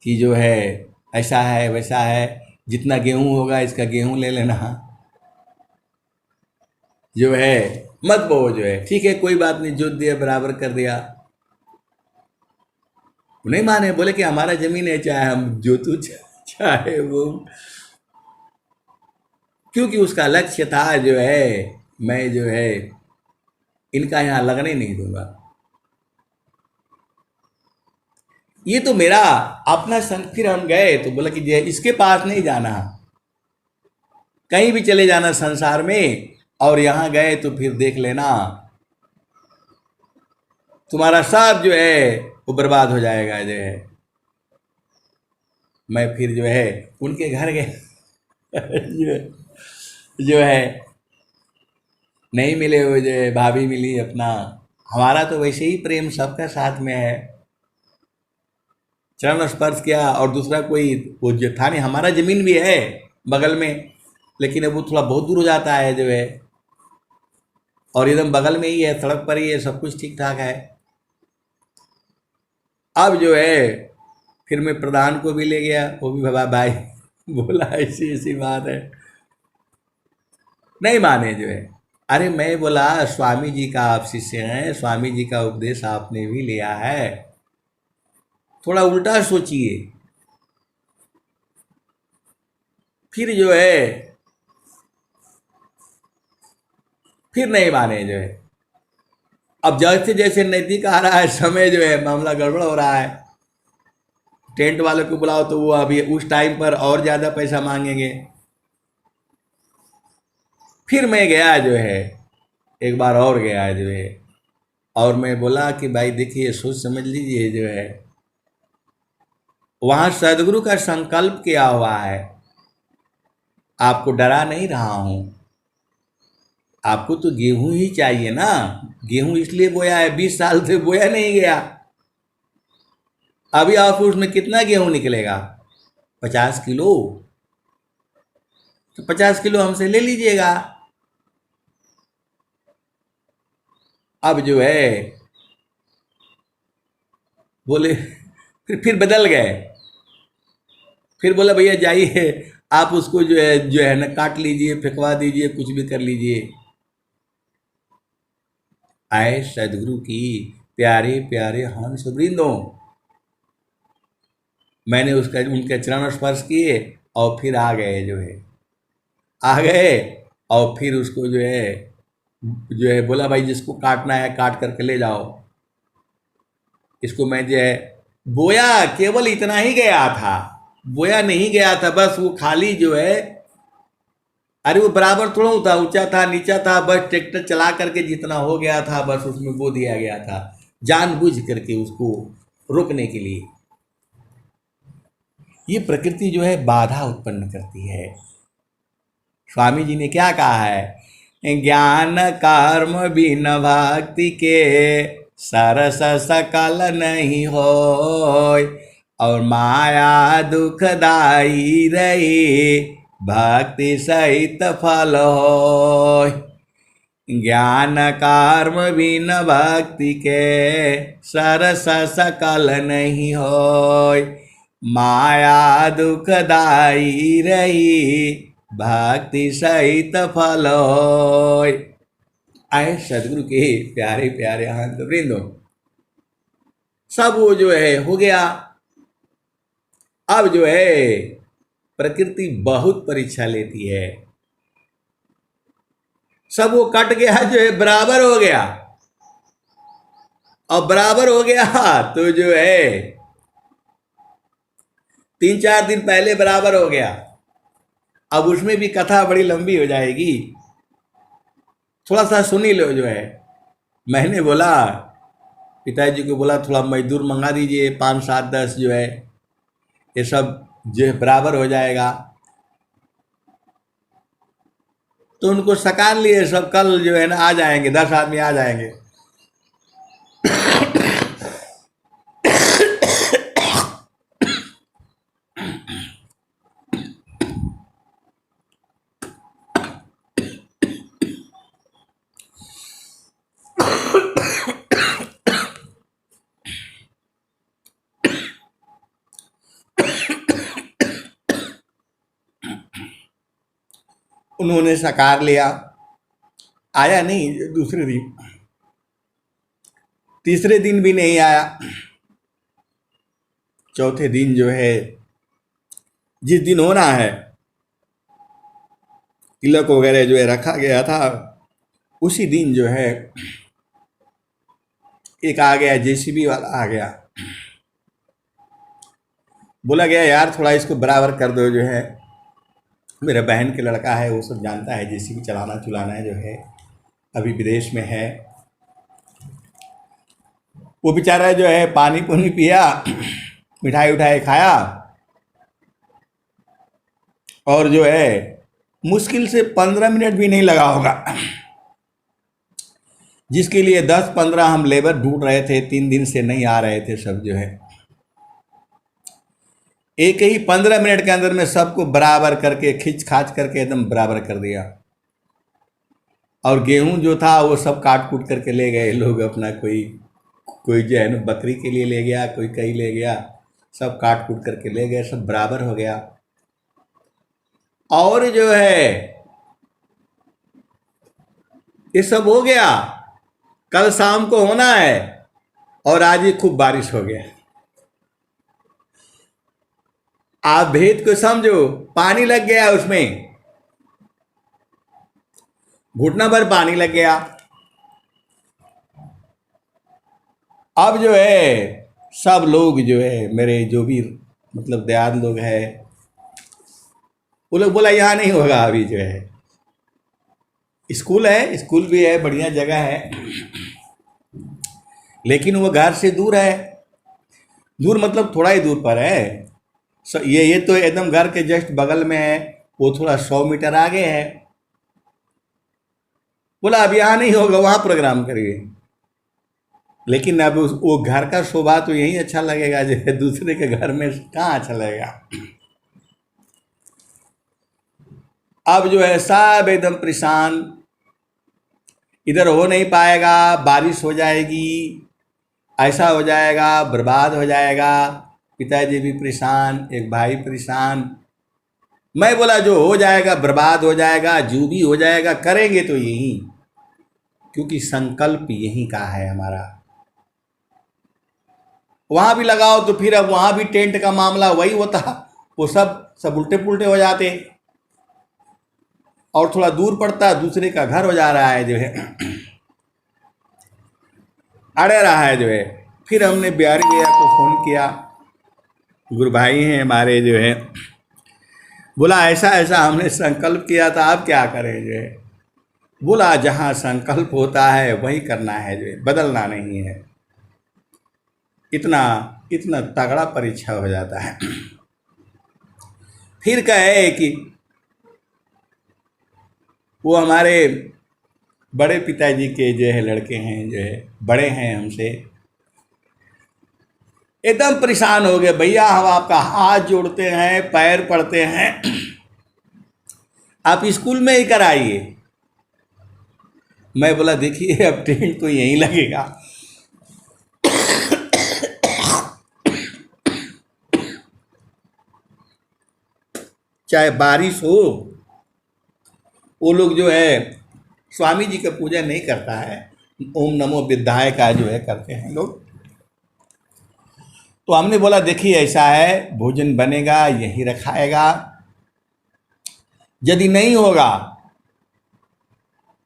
कि जो है ऐसा है वैसा है, जितना गेहूं होगा इसका गेहूं ले लेना, जो है मत बो, जो है ठीक है कोई बात नहीं, जोत दिया बराबर कर दिया। वो नहीं माने, बोले कि हमारा जमीन है, चाहे हम जोतू चाहे वो, क्योंकि उसका लक्ष्य था जो है मैं जो है इनका यहाँ लगने नहीं दूंगा। ये तो मेरा अपना फिर हम गए तो बोला कि इसके पास नहीं जाना, कहीं भी चले जाना संसार में, और यहाँ गए तो फिर देख लेना तुम्हारा सब जो है वो बर्बाद हो जाएगा। जो है मैं फिर जो है उनके घर गए जो है नहीं मिले, वो जो है भाभी मिली अपना। हमारा तो वैसे ही प्रेम सबका साथ में है, चरण स्पर्श किया। और दूसरा कोई वो जो था नहीं, हमारा जमीन भी है बगल में, लेकिन अब वो थोड़ा बहुत दूर हो जाता है जो है, और एकदम बगल में ही है, सड़क पर ही है, सब कुछ ठीक ठाक है। अब जो है फिर मैं प्रधान को भी ले गया, वो भी बाबा भाई बोला ऐसी ऐसी बात है, नहीं माने जो है। अरे मैं बोला स्वामी जी का आप शिष्य हैं, स्वामी जी का उपदेश आपने भी लिया है, थोड़ा उल्टा सोचिए। फिर जो है फिर नहीं माने जो है। अब जैसे जैसे नजदीक आ रहा है समय, जो है मामला गड़बड़ हो रहा है। टेंट वाले को बुलाओ तो वो अभी उस टाइम पर और ज़्यादा पैसा मांगेंगे। फिर मैं गया जो है, एक बार और गया जो है, और मैं बोला कि भाई देखिए सोच समझ लीजिए जो है, वहाँ सदगुरु का संकल्प किया हुआ है, आपको डरा नहीं रहा हूँ, आपको तो गेहूं ही चाहिए ना, गेहूं इसलिए बोया है, 20 साल से बोया नहीं गया, अभी आप उसमें कितना गेहूं निकलेगा? 50 किलो, तो 50 किलो हमसे ले लीजिएगा। अब जो है बोले, फिर बदल गए, फिर बोला भैया जाइए आप उसको जो है ना काट लीजिए, फेंकवा दीजिए, कुछ भी कर लीजिए। आए सदगुरु की प्यारे प्यारे हंस वृंदों, मैंने उसका उनके चरण स्पर्श किए, और फिर आ गए जो है, आ गए, और फिर उसको जो है बोला भाई जिसको काटना है काट करके ले जाओ। इसको मैं जो है बोया, केवल इतना ही गया था, बोया नहीं गया था, बस वो खाली जो है, अरे वो बराबर थोड़ा था, ऊंचा था नीचा था, बस ट्रैक्टर चला करके जितना हो गया था बस उसमें बो दिया गया था, जानबूझ करके उसको रोकने के लिए। ये प्रकृति जो है बाधा उत्पन्न करती है। स्वामी जी ने क्या कहा है? ज्ञान कर्म बिन भक्ति के सरस सकल नहीं होय, और माया दुखदाई रही भक्ति सहित फल होय। ज्ञान कर्म बिन भक्ति के सरस सकल नहीं होय, माया दुखदाई रही भक्ति सहित फल होय। आए सदगुरु के प्यारे प्यारे हंस वृंदो, सब वो जो है हो गया। अब जो है प्रकृति बहुत परीक्षा लेती है, सब वो कट गया, जो है बराबर हो गया, और बराबर हो गया तो जो है 3-4 दिन पहले बराबर हो गया। अब उसमें भी कथा बड़ी लंबी हो जाएगी, थोड़ा सा सुनी लो। जो है मैंने बोला पिताजी को, बोला थोड़ा मजदूर मंगा दीजिए 5, 7, 10, जो है ये सब जो है बराबर हो जाएगा। तो उनको सकार लिए सब, कल जो है ना आ जाएंगे, 10 आदमी आ जाएंगे। उन्होंने सकार लिया, आया नहीं दूसरे दिन, तीसरे दिन भी नहीं आया। चौथे दिन जो है, जिस दिन होना है, तिलक वगैरह जो है रखा गया था, उसी दिन जो है एक आ गया, जेसीबी वाला आ गया। बोला गया यार थोड़ा इसको बराबर कर दो, जो है मेरा बहन के लड़का है, वो सब जानता है जेसीबी चलाना चुलाना है, जो है अभी विदेश में है। वो बेचारा जो है पानी पुनी पिया, मिठाई उठाई खाया, और जो है मुश्किल से 15 मिनट भी नहीं लगा होगा, जिसके लिए 10-15 हम लेबर ढूंढ रहे थे, 3 दिन से नहीं आ रहे थे सब, जो है एक ही 15 मिनट के अंदर में सबको बराबर करके खींच खाच करके एकदम बराबर कर दिया। और गेहूं जो था वो सब काट कूट करके ले गए लोग अपना, कोई जो है ना बकरी के लिए ले गया, कोई कहीं ले गया, सब काट कूट करके ले गए, सब बराबर हो गया। और जो है ये सब हो गया, कल शाम को होना है, और आज ही खूब बारिश हो गया। आप भेद को समझो, पानी लग गया उसमें, घुटना भर पानी लग गया। अब जो है सब लोग जो है मेरे जो भी मतलब दयाद लोग हैं, वो लोग बोला यहाँ नहीं होगा अभी, जो है स्कूल है, स्कूल भी है, बढ़िया जगह है, लेकिन वो घर से दूर है, दूर मतलब थोड़ा ही दूर पर है। ये तो एकदम घर के जस्ट बगल में है, वो थोड़ा 100 मीटर आगे है। बोला अब यहाँ नहीं होगा, वहाँ प्रोग्राम करिए। लेकिन अब वो घर का शोभा तो यही अच्छा लगेगा, जो है दूसरे के घर में कहाँ अच्छा लगेगा। अब जो है सब एकदम परेशान, इधर हो नहीं पाएगा, बारिश हो जाएगी, ऐसा हो जाएगा, बर्बाद हो जाएगा। पिताजी भी परेशान, एक भाई परेशान। मैं बोला जो हो जाएगा बर्बाद हो जाएगा, जो भी हो जाएगा करेंगे तो यही, क्योंकि संकल्प यही का है हमारा। वहाँ भी लगाओ तो फिर अब वहाँ भी टेंट का मामला वही होता, वो सब उल्टे पुल्टे हो जाते, और थोड़ा दूर पड़ता, दूसरे का घर हो जा रहा है, जो है अड़े रहा है, जो है। फिर हमने बिहारी भैया को फ़ोन किया, गुरु भाई हैं हमारे, जो है बोला ऐसा ऐसा हमने संकल्प किया था, अब क्या करें, जो है बोला जहाँ संकल्प होता है वही करना है, जो है बदलना नहीं है। इतना तगड़ा परीक्षा हो जाता है। फिर कहे कि वो हमारे बड़े पिताजी के जो है लड़के हैं, जो है बड़े हैं हमसे, एकदम परेशान हो गए, भैया हम आपका हाथ जोड़ते हैं, पैर पड़ते हैं, आप स्कूल में ही कराइए। मैं बोला देखिए अब टेंट तो यहीं लगेगा, चाहे बारिश हो। वो लोग जो है स्वामी जी का पूजा नहीं करता है, ओम नमो विद्याय का जो है करते हैं लोग। तो हमने बोला देखिए ऐसा है, भोजन बनेगा, यहीं रखाएगा, यदि नहीं होगा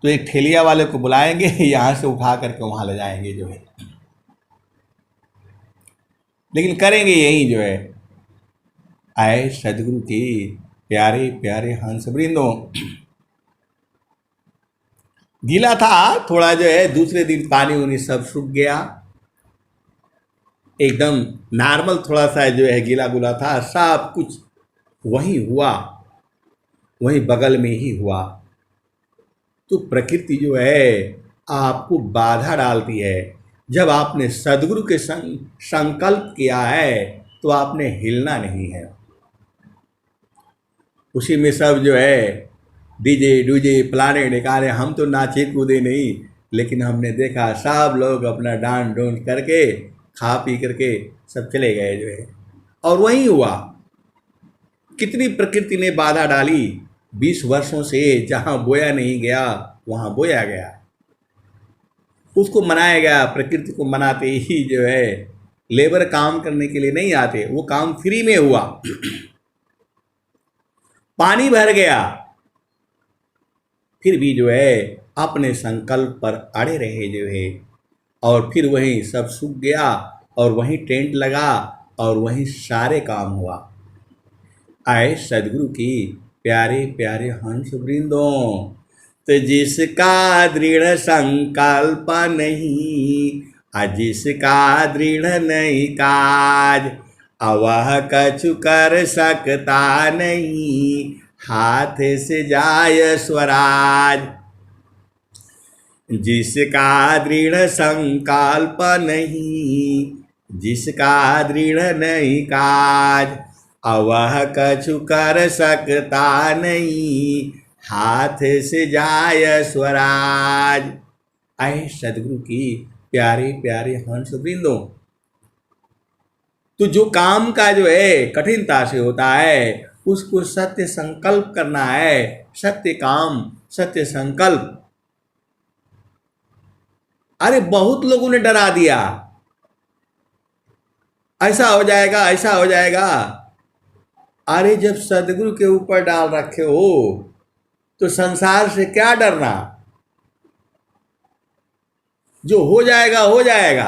तो एक ठेलिया वाले को बुलाएंगे, यहाँ से उठा करके वहाँ ले जाएंगे, जो है लेकिन करेंगे यही, जो है। आए सदगुरु की प्यारे प्यारे हंस वृंदों, गीला था थोड़ा, जो है दूसरे दिन पानी उनी सब सूख गया, एकदम नॉर्मल थोड़ा सा जो है गीला गुला था, सब कुछ वहीं हुआ, वहीं बगल में ही हुआ। तो प्रकृति जो है आपको बाधा डालती है। जब आपने सदगुरु के संकल्प किया है तो आपने हिलना नहीं है। उसी में सब जो है डीजे डूजे फलाने ढिकाने, हम तो नाचे कूदे नहीं, लेकिन हमने देखा सब लोग अपना डांस डोंस करके खा पी करके सब चले गए जो है। और वही हुआ, कितनी प्रकृति ने बाधा डाली। 20 वर्षों से जहाँ बोया नहीं गया वहाँ बोया गया, उसको मनाया गया। प्रकृति को मनाते ही जो है लेबर काम करने के लिए नहीं आते, वो काम फ्री में हुआ। पानी भर गया, फिर भी जो है अपने संकल्प पर अड़े रहे जो है, और फिर वहीं सब सूख गया और वहीं टेंट लगा और वहीं सारे काम हुआ। आए सदगुरु की प्यारे प्यारे हंस वृंदों, तो जिसका दृढ़ संकल्प नहीं, जिसका दृढ़ नहीं काज, वह कछु कर सकता नहीं, हाथ से जाय स्वराज। जिसका दृढ़ संकल्प नहीं, जिसका दृढ़ नहीं काज, वह कछु कर सकता नहीं, हाथ से जाय स्वराज। आए सदगुरु की प्यारे प्यारे हंस वृंदों, तो जो काम का जो है कठिनता से होता है उसको सत्य संकल्प करना है। सत्य काम, सत्य संकल्प। अरे बहुत लोगों ने डरा दिया, ऐसा हो जाएगा ऐसा हो जाएगा। अरे जब सदगुरु के ऊपर डाल रखे हो तो संसार से क्या डरना, जो हो जाएगा हो जाएगा।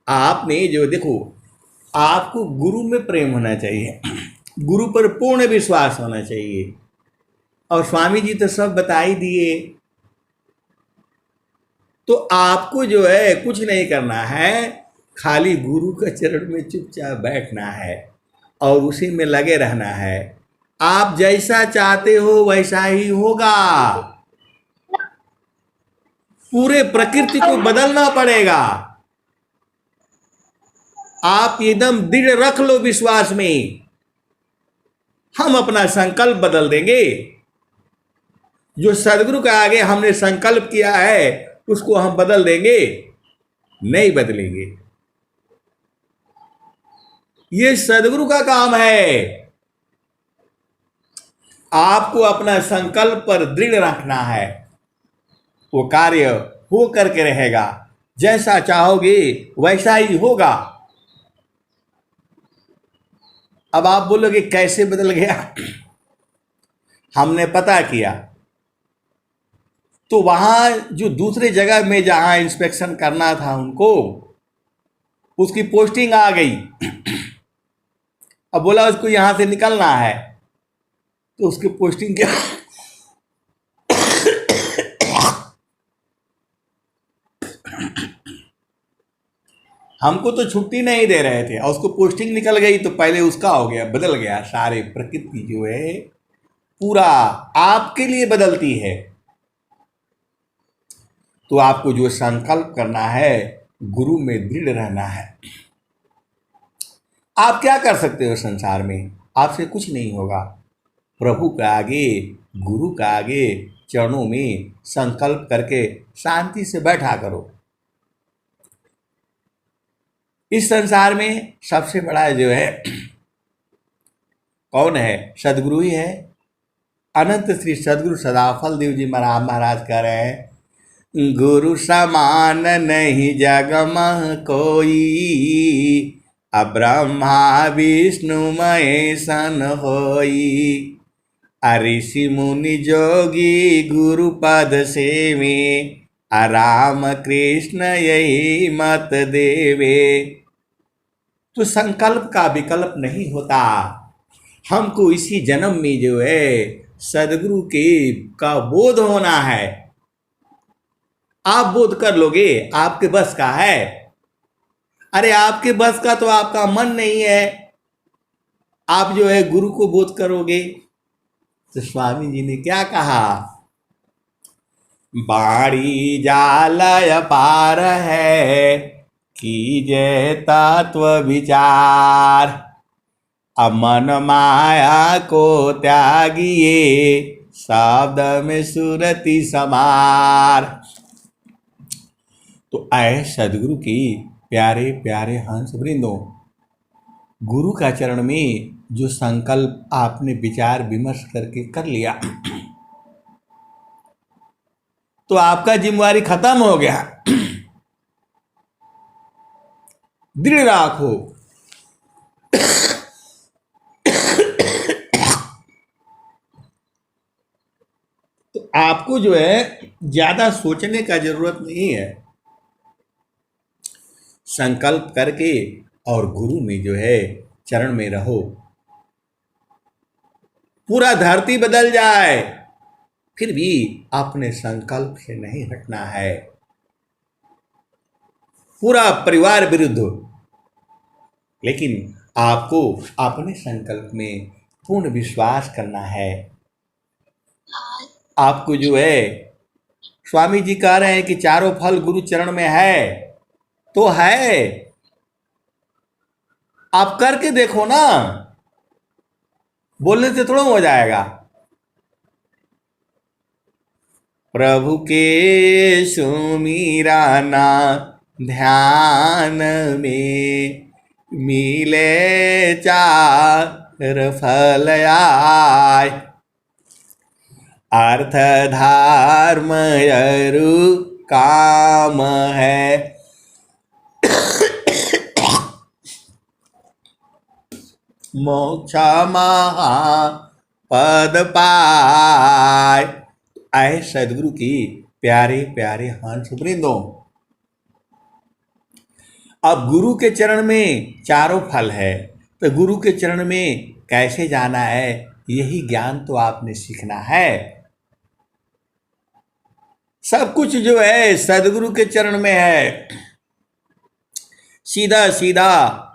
आपने जो देखो, आपको गुरु में प्रेम होना चाहिए, गुरु पर पूर्ण विश्वास होना चाहिए। और स्वामी जी तो सब बता ही दिए। तो आपको जो है कुछ नहीं करना है, खाली गुरु के चरण में चुपचाप बैठना है और उसी में लगे रहना है। आप जैसा चाहते हो वैसा ही होगा। पूरे प्रकृति को बदलना पड़ेगा। आप एकदम दृढ़ रख लो विश्वास में, हम अपना संकल्प बदल देंगे। जो सदगुरु के आगे हमने संकल्प किया है उसको हम बदल देंगे, नहीं बदलेंगे। ये सदगुरु का काम है। आपको अपना संकल्प पर दृढ़ रखना है, वो कार्य हो करके रहेगा। जैसा चाहोगे वैसा ही होगा। अब आप बोलोगे कैसे बदल गया? हमने पता किया तो वहां जो दूसरे जगह में जहां इंस्पेक्शन करना था उनको, उसकी पोस्टिंग आ गई। अब बोला उसको यहां से निकलना है तो उसकी पोस्टिंग क्या? हमको तो छुट्टी नहीं दे रहे थे और उसको पोस्टिंग निकल गई तो पहले उसका हो गया, बदल गया। सारे प्रकृति जो है पूरा आपके लिए बदलती है। तो आपको जो संकल्प करना है, गुरु में दृढ़ रहना है। आप क्या कर सकते हो संसार में? आपसे कुछ नहीं होगा। प्रभु के आगे, गुरु के आगे चरणों में संकल्प करके शांति से बैठा करो। इस संसार में सबसे बड़ा जो है कौन है? सदगुरु ही है। अनंत श्री सदगुरु सदाफल देव जी महाराज कह रहे हैं, गुरु समान नहीं जग में कोई, ब्रह्मा विष्णु महेशन होई। ऋषि मुनि जोगी गुरु पद सेवे, राम कृष्ण यही मत देवे। तो संकल्प का विकल्प नहीं होता। हमको इसी जन्म में जो है सदगुरु के का बोध होना है। आप बोध कर लोगे, आपके बस का है। अरे आपके बस का तो आपका मन नहीं है। आप जो है गुरु को बोध करोगे, तो स्वामी जी ने क्या कहा, बाणी जालय पार है कीजे तत्व विचार, अमन माया को त्यागिए शब्द में सुरति समार। तो आए सदगुरु की प्यारे प्यारे हंस वृंदों, गुरु का चरण में जो संकल्प आपने विचार विमर्श करके कर लिया तो आपका जिम्मेवारी खत्म हो गया। दृढ़ राखो। तो आपको जो है ज्यादा सोचने का जरूरत नहीं है, संकल्प करके और गुरु में जो है चरण में रहो। पूरा धरती बदल जाए फिर भी अपने संकल्प से नहीं हटना है। पूरा परिवार विरुद्ध हो, लेकिन आपको अपने संकल्प में पूर्ण विश्वास करना है। आपको जो है स्वामी जी कह रहे हैं कि चारों फल गुरु चरण में है, तो है, आप करके देखो ना, बोलने से थोड़ा हो जाएगा। प्रभु के सुमिराना ध्यान में मिले चार फल आय, अर्थ धर्म अरु काम है, मोक्ष महा पद पाय। आए सदगुरु की प्यारे प्यारे हंस वृंदों, अब गुरु के चरण में चारों फल है, तो गुरु के चरण में कैसे जाना है, यही ज्ञान तो आपने सीखना है। सब कुछ जो है सदगुरु के चरण में है, सीधा सीधा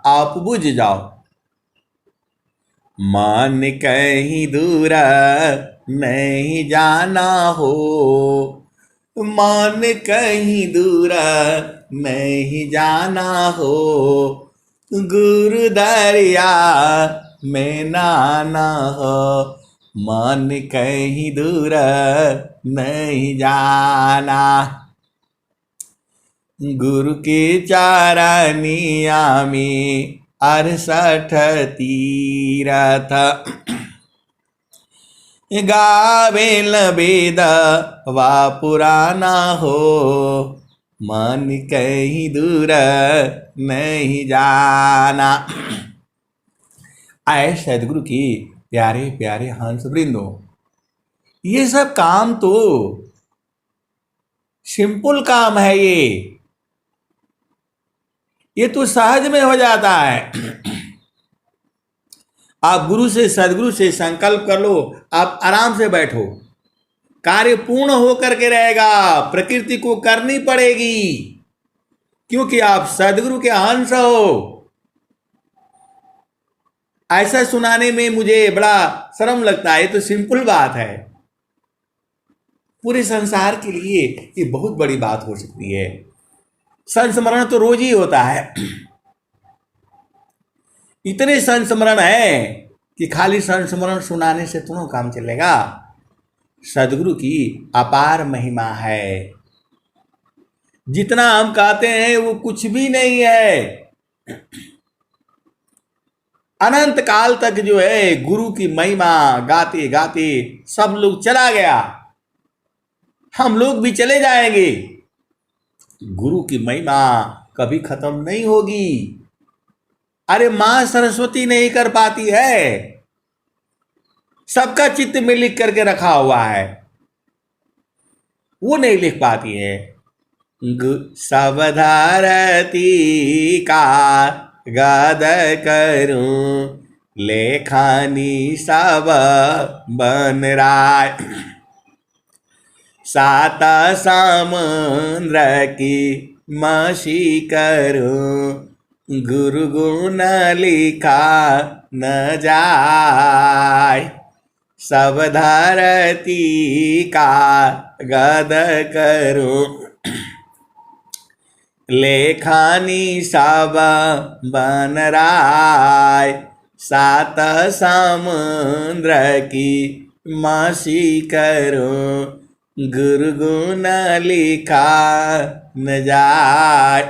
आप बुझ जाओ। मान कहीं दूर नहीं जाना हो, मान कहीं दूर नहीं जाना हो, गुरु दरिया में नाना हो, मान कहीं दूर नहीं जाना। गुरु के चारनिया में 68 तीरथ, गावे वेद वा पुराना हो, मन कहीं दूर नहीं जाना। आए सदगुरु की प्यारे प्यारे हंस वृंदों, ये सब काम तो सिंपल काम है, ये तो सहज में हो जाता है। आप गुरु से सदगुरु से संकल्प कर लो, आप आराम से बैठो, कार्य पूर्ण होकर के रहेगा, प्रकृति को करनी पड़ेगी, क्योंकि आप सदगुरु के अंश हो। ऐसा सुनाने में मुझे बड़ा शर्म लगता है, ये तो सिंपल बात है, पूरे संसार के लिए ये बहुत बड़ी बात हो सकती है। संस्मरण तो रोज ही होता है, इतने संस्मरण है कि खाली संस्मरण सुनाने से थोड़ा काम चलेगा। सदगुरु की अपार महिमा है, जितना हम कहते हैं वो कुछ भी नहीं है। अनंत काल तक जो है गुरु की महिमा गाते गाते सब लोग चला गया, हम लोग भी चले जाएंगे, गुरु की महिमा कभी खत्म नहीं होगी। अरे मां सरस्वती नहीं कर पाती है, सबका चित्त में लिख करके रखा हुआ है, वो नहीं लिख पाती है। सब धारती का गद करूं लेखानी सब बन राय, सात समुद्र की मसी करूं गुरु गुण लिखा न जाय, सब धरती का गद करो, लेखानी सब बन राय, सात समुद्र की मसी करो, गुरु गुण लिखा न जाय।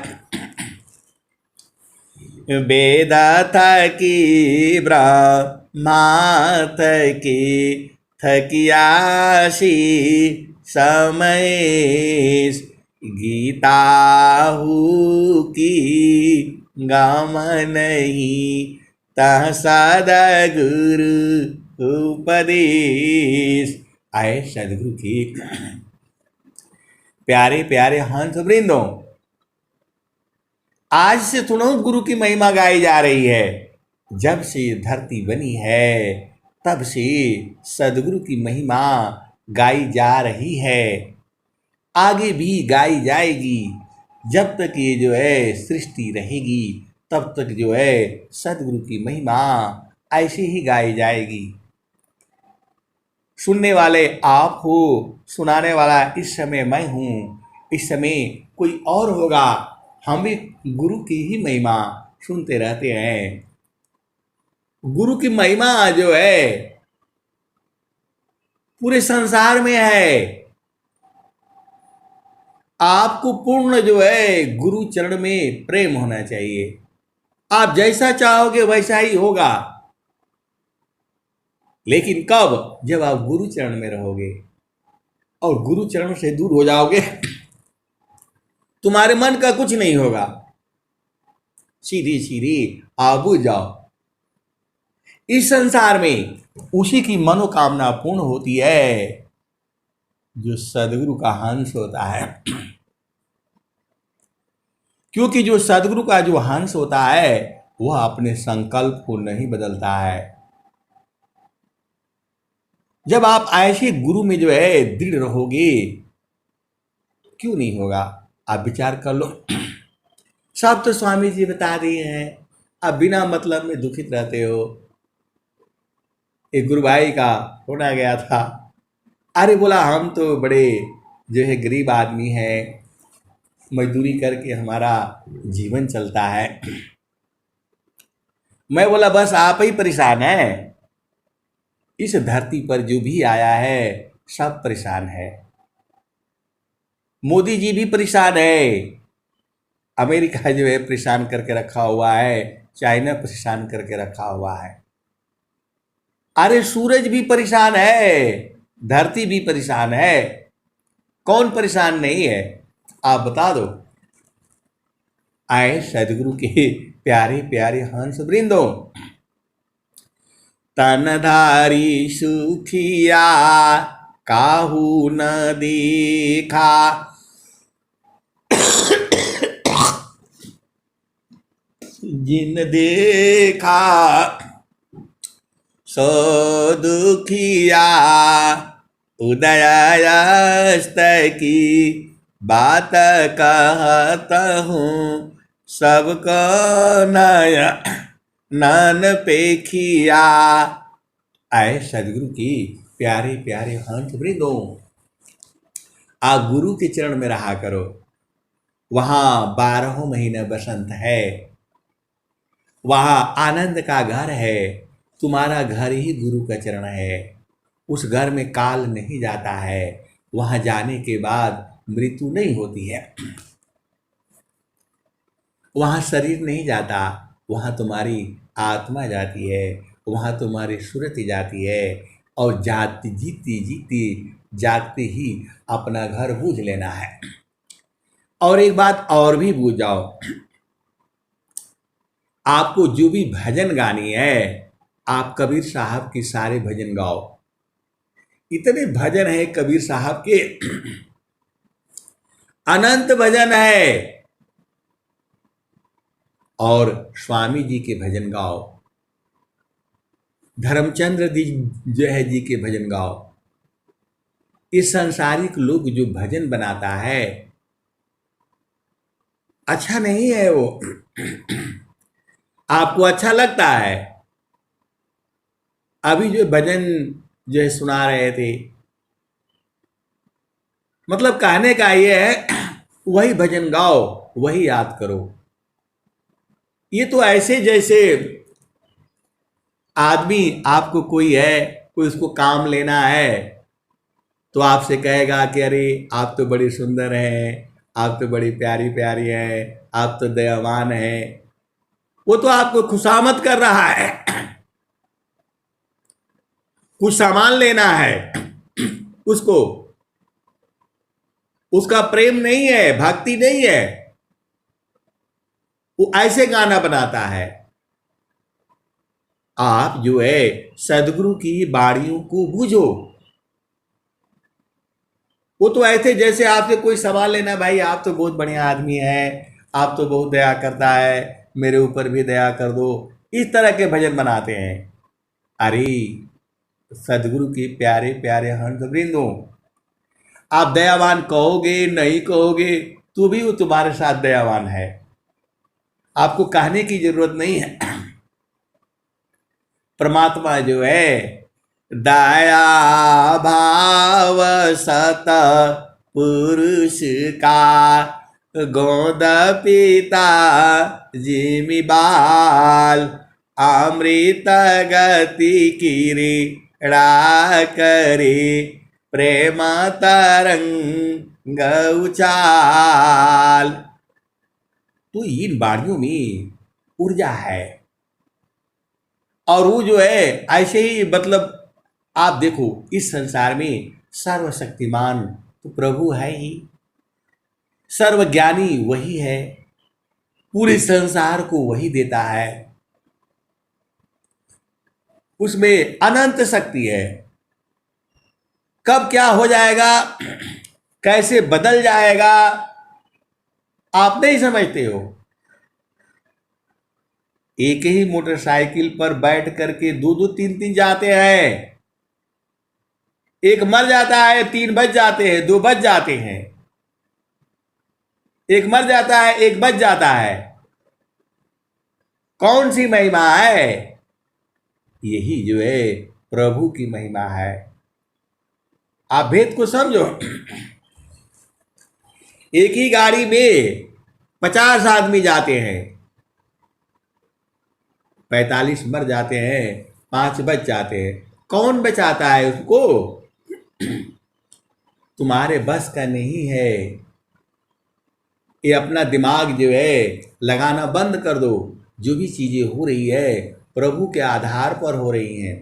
वेद थकी ब्रह्मा थकी थकियासी समय, गीता हु की गम नहीं, तह सदगुरु उपदेश। आए सदगुरु की प्यारे प्यारे हंस वृंदों, आज से सुनो गुरु की महिमा गाई जा रही है। जब से धरती बनी है तब से सदगुरु की महिमा गाई जा रही है, आगे भी गाई जाएगी। जब तक ये जो है सृष्टि रहेगी तब तक जो है सदगुरु की महिमा ऐसे ही गाई जाएगी। सुनने वाले आप हो, सुनाने वाला इस समय मैं हूँ, इस समय कोई और होगा। हम भी गुरु की ही महिमा सुनते रहते हैं। गुरु की महिमा जो है पूरे संसार में है। आपको पूर्ण जो है गुरु चरण में प्रेम होना चाहिए। आप जैसा चाहोगे वैसा ही होगा, लेकिन कब? जब आप गुरु चरण में रहोगे और गुरु चरण से दूर हो जाओगे तुम्हारे मन का कुछ नहीं होगा, सीधी सीधी आप बुझ जाओ। इस संसार में उसी की मनोकामना पूर्ण होती है जो सदगुरु का हंस होता है। क्योंकि जो सदगुरु का जो हंस होता है वह अपने संकल्प को नहीं बदलता है। जब आप ऐसे गुरु में जो है दृढ़ रहोगे, क्यों नहीं होगा? आप विचार कर लो। सब तो स्वामी जी बता दिए हैं, आप बिना मतलब में दुखित रहते हो। एक गुरु भाई का होना गया था। अरे बोला हम तो बड़े जो है गरीब आदमी है, मजदूरी करके हमारा जीवन चलता है। मैं बोला बस आप ही परेशान हैं। इस धरती पर जो भी आया है सब परेशान है। मोदी जी भी परेशान है, अमेरिका जो है परेशान करके रखा हुआ है, चाइना परेशान करके रखा हुआ है। अरे सूरज भी परेशान है, धरती भी परेशान है, कौन परेशान नहीं है? आप बता दो। आए सदगुरु के प्यारे प्यारे हंस वृंदों, तनधारी सुखिया काहू न देखा, जिन देखा सो दुखिया, उदयस्त की बात कहता हूँ, सबको नया नन पेखिया। आए सदगुरु की प्यारे प्यारे हंस वृंदों, आप गुरु के चरण में रहा करो। वहाँ 12 महीने बसंत है, वहाँ आनंद का घर है। तुम्हारा घर ही गुरु का चरण है। उस घर में काल नहीं जाता है, वहाँ जाने के बाद मृत्यु नहीं होती है। वहाँ शरीर नहीं जाता, वहाँ तुम्हारी आत्मा जाती है, वहाँ तुम्हारी सुरति जाती है। और जाती जीती जीती जागते ही अपना घर बूझ लेना है। और एक बात और भी बूझ जाओ, आपको जो भी भजन गानी है आप कबीर साहब के सारे भजन गाओ। इतने भजन है कबीर साहब के, अनंत भजन है। और स्वामी जी के भजन गाओ, धर्मचंद्र जो है जी के भजन गाओ। इस सांसारिक लोग जो भजन बनाता है अच्छा नहीं है वो। आपको अच्छा लगता है? अभी जो भजन जो है सुना रहे थे। मतलब कहने का ये है, वही भजन गाओ, वही याद करो। ये तो ऐसे जैसे आदमी, आपको कोई है, कोई उसको काम लेना है, तो आपसे कहेगा कि अरे आप तो बड़ी सुंदर हैं, आप तो बड़ी प्यारी प्यारी हैं, आप तो दयावान हैं। वो तो आपको खुशामद कर रहा है, कुछ सामान लेना है उसको, उसका प्रेम नहीं है, भक्ति नहीं है, वो ऐसे गाना बनाता है। आप जो है सदगुरु की बाणियों को बूझो। वो तो ऐसे जैसे आपसे कोई सवाल लेना, भाई आप तो बहुत बढ़िया आदमी है, आप तो बहुत दया करता है, मेरे ऊपर भी दया कर दो, इस तरह के भजन बनाते हैं। अरे सदगुरु के प्यारे प्यारे हंस वृंदों, आप दयावान कहोगे नहीं कहोगे तो भी वो तुम्हारे साथ दयावान है, आपको कहने की जरूरत नहीं है। परमात्मा जो है दया भाव सत पुरुष का, गोद पिता जिमि बाल, अमृत गति क्रीड़ा करे, प्रेम तरंग उछाल। तो इन वाणियों में ऊर्जा है। और वो जो है ऐसे ही, मतलब आप देखो इस संसार में सर्वशक्तिमान तो प्रभु है ही, सर्वज्ञानी वही है, पूरे संसार को वही देता है, उसमें अनंत शक्ति है। कब क्या हो जाएगा, कैसे बदल जाएगा, आप नहीं समझते हो। एक ही मोटरसाइकिल पर बैठ करके दो दो तीन तीन जाते हैं, एक मर जाता है, 3 बच जाते हैं, 2 बच जाते हैं, एक मर जाता है, एक बच जाता है। कौन सी महिमा है? यही जो है प्रभु की महिमा है। आप भेद को समझो। एक ही गाड़ी में 50 आदमी जाते हैं, 45 मर जाते हैं, 5 बच जाते हैं। कौन बचाता है उसको? तुम्हारे बस का नहीं है। ये अपना दिमाग जो है लगाना बंद कर दो। जो भी चीजें हो रही है प्रभु के आधार पर हो रही हैं।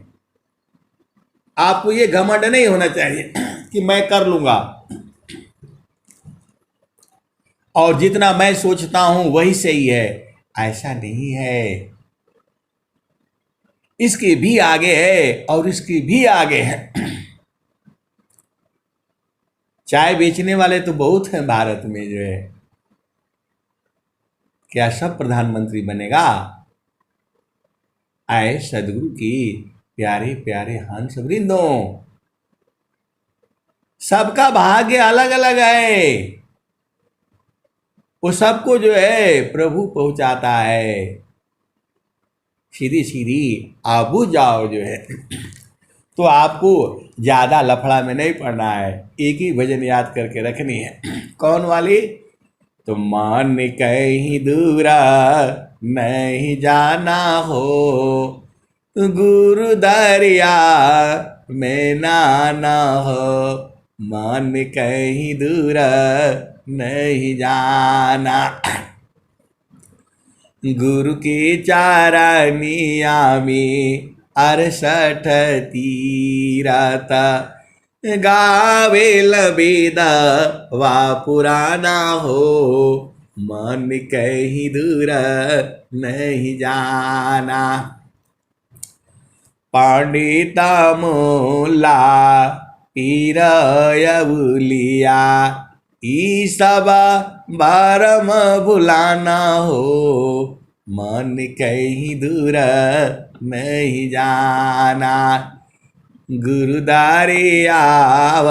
आपको ये घमंड नहीं होना चाहिए कि मैं कर लूंगा और जितना मैं सोचता हूं वही सही है। ऐसा नहीं है, इसके भी आगे है और इसके भी आगे है। चाय बेचने वाले तो बहुत हैं भारत में, जो है क्या सब प्रधानमंत्री बनेगा? आए सदगुरु की प्यारे प्यारे हंस वृंदों, सबका भाग्य अलग अलग है, वो सबको जो है प्रभु पहुंचाता है। सीधी सीधी आबू जाओ जो है तो आपको ज्यादा लफड़ा में नहीं पड़ना है, एक ही भजन याद करके रखनी है। कौन वाली? तो मान कहीं दूरा नहीं जाना हो, गुरु दरिया में नाना हो, मान कहीं दूरा नहीं जाना। गुरु के चारनिया में 68 तीरथ, गावे लबेद वा पुराना हो, मन कहीं दूर नहीं जाना। पंडिता मोला पीर अवलिया, ई सब भरम भुलाना हो, मन कहीं दूर नहीं जाना। गुरुदारे आव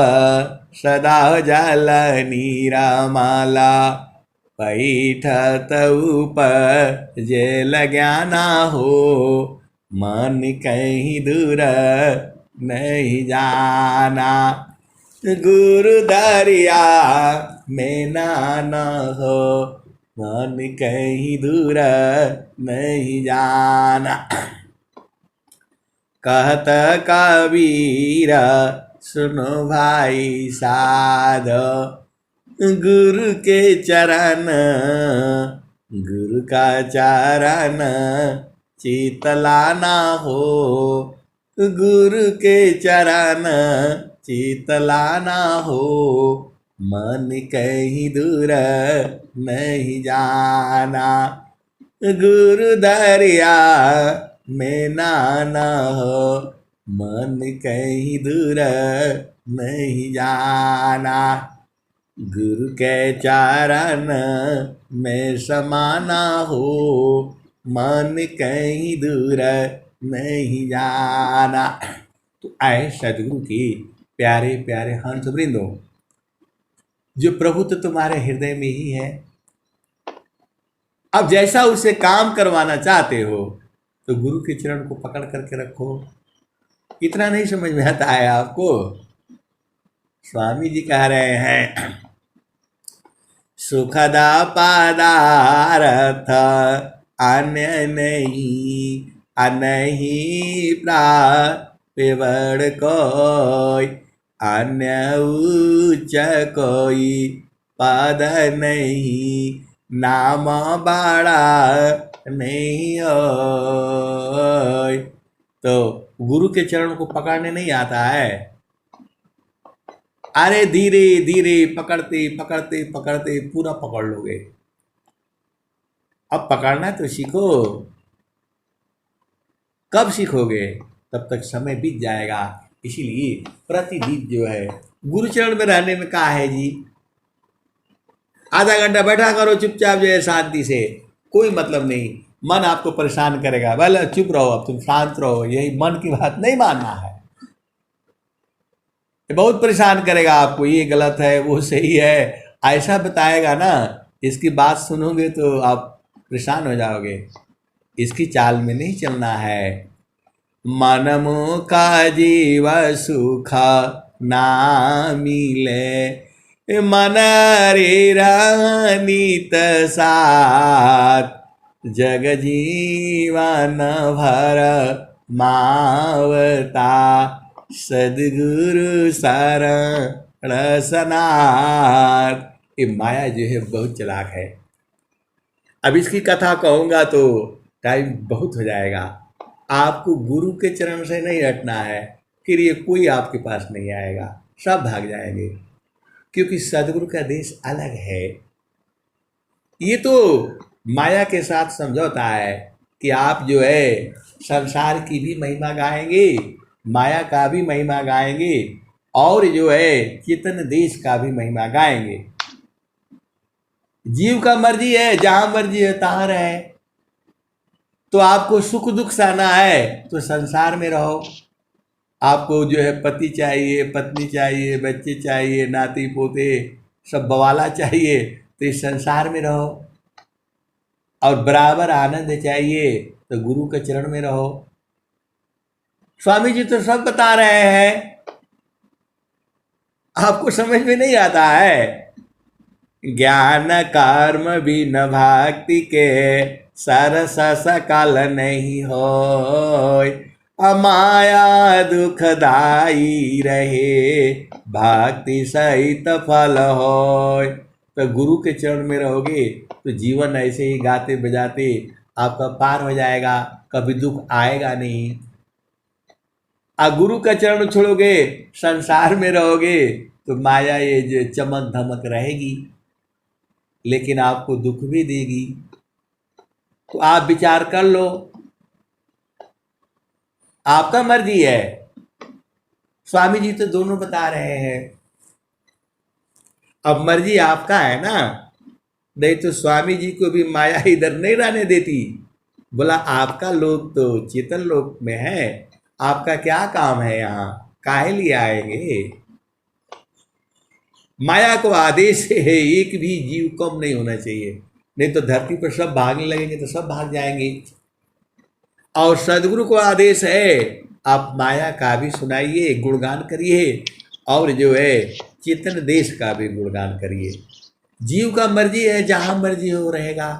सदा जल नीरमाला, पैठत ऊपर जेल ज्ञाना हो, मन कहीं दूर नहीं जाना। गुरु दरिया में नाना हो, मन कहीं दूर नहीं जाना। कहत कबीर सुनो भाई साधो, गुरु के चरण, गुरु का चरण चितलाना हो, गुरु के चरण चितलाना हो, मन कहीं दूर नहीं जाना। गुरु दरिया में नाना हो, मन कहीं दूर नहीं जाना। गुरु के चरण में समाना हो, मन कहीं दूर नहीं जाना। तो आए सदगुरु की प्यारे प्यारे हंस वृंदों, जो प्रभु तो तुम्हारे हृदय में ही है। अब जैसा उसे काम करवाना चाहते हो तो गुरु के चरण को पकड़ करके रखो। इतना नहीं समझ में आता है आपको? स्वामी जी कह रहे हैं, सुखदा पदार्थ अन्य नहीं, अनही प्राप्त कोई, अन्य उच्च कोई पद नहीं, नाम बड़ा नहीं हो। तो गुरु के चरण को पकड़ने नहीं आता है? अरे धीरे धीरे पकड़ते पकड़ते पकड़ते पूरा पकड़ लोगे। अब पकड़ना तो सीखो। कब सीखोगे? तब तक समय बीत जाएगा। इसीलिए प्रतिदिन जो है गुरु चरण में रहने में क्या है जी, आधा घंटा बैठा करो चुपचाप जो है शांति से, कोई मतलब नहीं। मन आपको परेशान करेगा, बोले चुप रहो, अब तुम शांत रहो, यही मन की बात नहीं मानना है। बहुत परेशान करेगा आपको, ये गलत है वो सही है, ऐसा बताएगा ना, इसकी बात सुनोगे तो आप परेशान हो जाओगे। इसकी चाल में नहीं चलना है। मनमो का जीव सुख ना मिले, मन रे रानीत साथ, जग जीवन भर मावता, सदगुरु शरण सनाथ। ये माया जो है बहुत चालाक है। अब इसकी कथा कहूँगा तो टाइम बहुत हो जाएगा। आपको गुरु के चरण से नहीं हटना है, फिर ये कोई आपके पास नहीं आएगा, सब भाग जाएंगे, क्योंकि सदगुरु का देश अलग है। ये तो माया के साथ समझौता है कि आप जो है संसार की भी महिमा गाएंगे, माया का भी महिमा गाएंगे, और जो है चेतन देश का भी महिमा गाएंगे। जीव का मर्जी है, जहां मर्जी है तहां रहे। तो आपको सुख दुख सहना है तो संसार में रहो। आपको जो है पति चाहिए, पत्नी चाहिए, बच्चे चाहिए, नाती पोते सब बवाला चाहिए, तो इस संसार में रहो। और बराबर आनंद चाहिए तो गुरु के चरण में रहो। स्वामी जी तो सब बता रहे हैं, आपको समझ में नहीं आता है। ज्ञान कर्म बिन भक्ति के सरस सकल नहीं होय, अमाया दुखदाई रहे भक्ति सहित फल होय। तो गुरु के चरण में रहोगे तो जीवन ऐसे ही गाते बजाते आपका पार हो जाएगा, कभी दुख आएगा नहीं। गुरु का चरण छोड़ोगे, संसार में रहोगे तो माया ये जो चमक धमक रहेगी, लेकिन आपको दुख भी देगी। तो आप विचार कर लो, आपका मर्जी है। स्वामी जी तो दोनों बता रहे हैं। अब मर्जी आपका है ना, नहीं तो स्वामी जी को भी माया इधर नहीं रहने देती। बोला आपका लोग तो चेतन लोक में है, आपका क्या काम है यहाँ, काहे लिए आएंगे। माया को आदेश है एक भी जीव कम नहीं होना चाहिए, नहीं तो धरती पर सब भागने लगेंगे तो सब भाग जाएंगे। और सदगुरु को आदेश है आप माया का भी सुनाइए, गुणगान करिए, और जो है चेतन देश का भी गुणगान करिए। जीव का मर्जी है, जहां मर्जी हो रहेगा,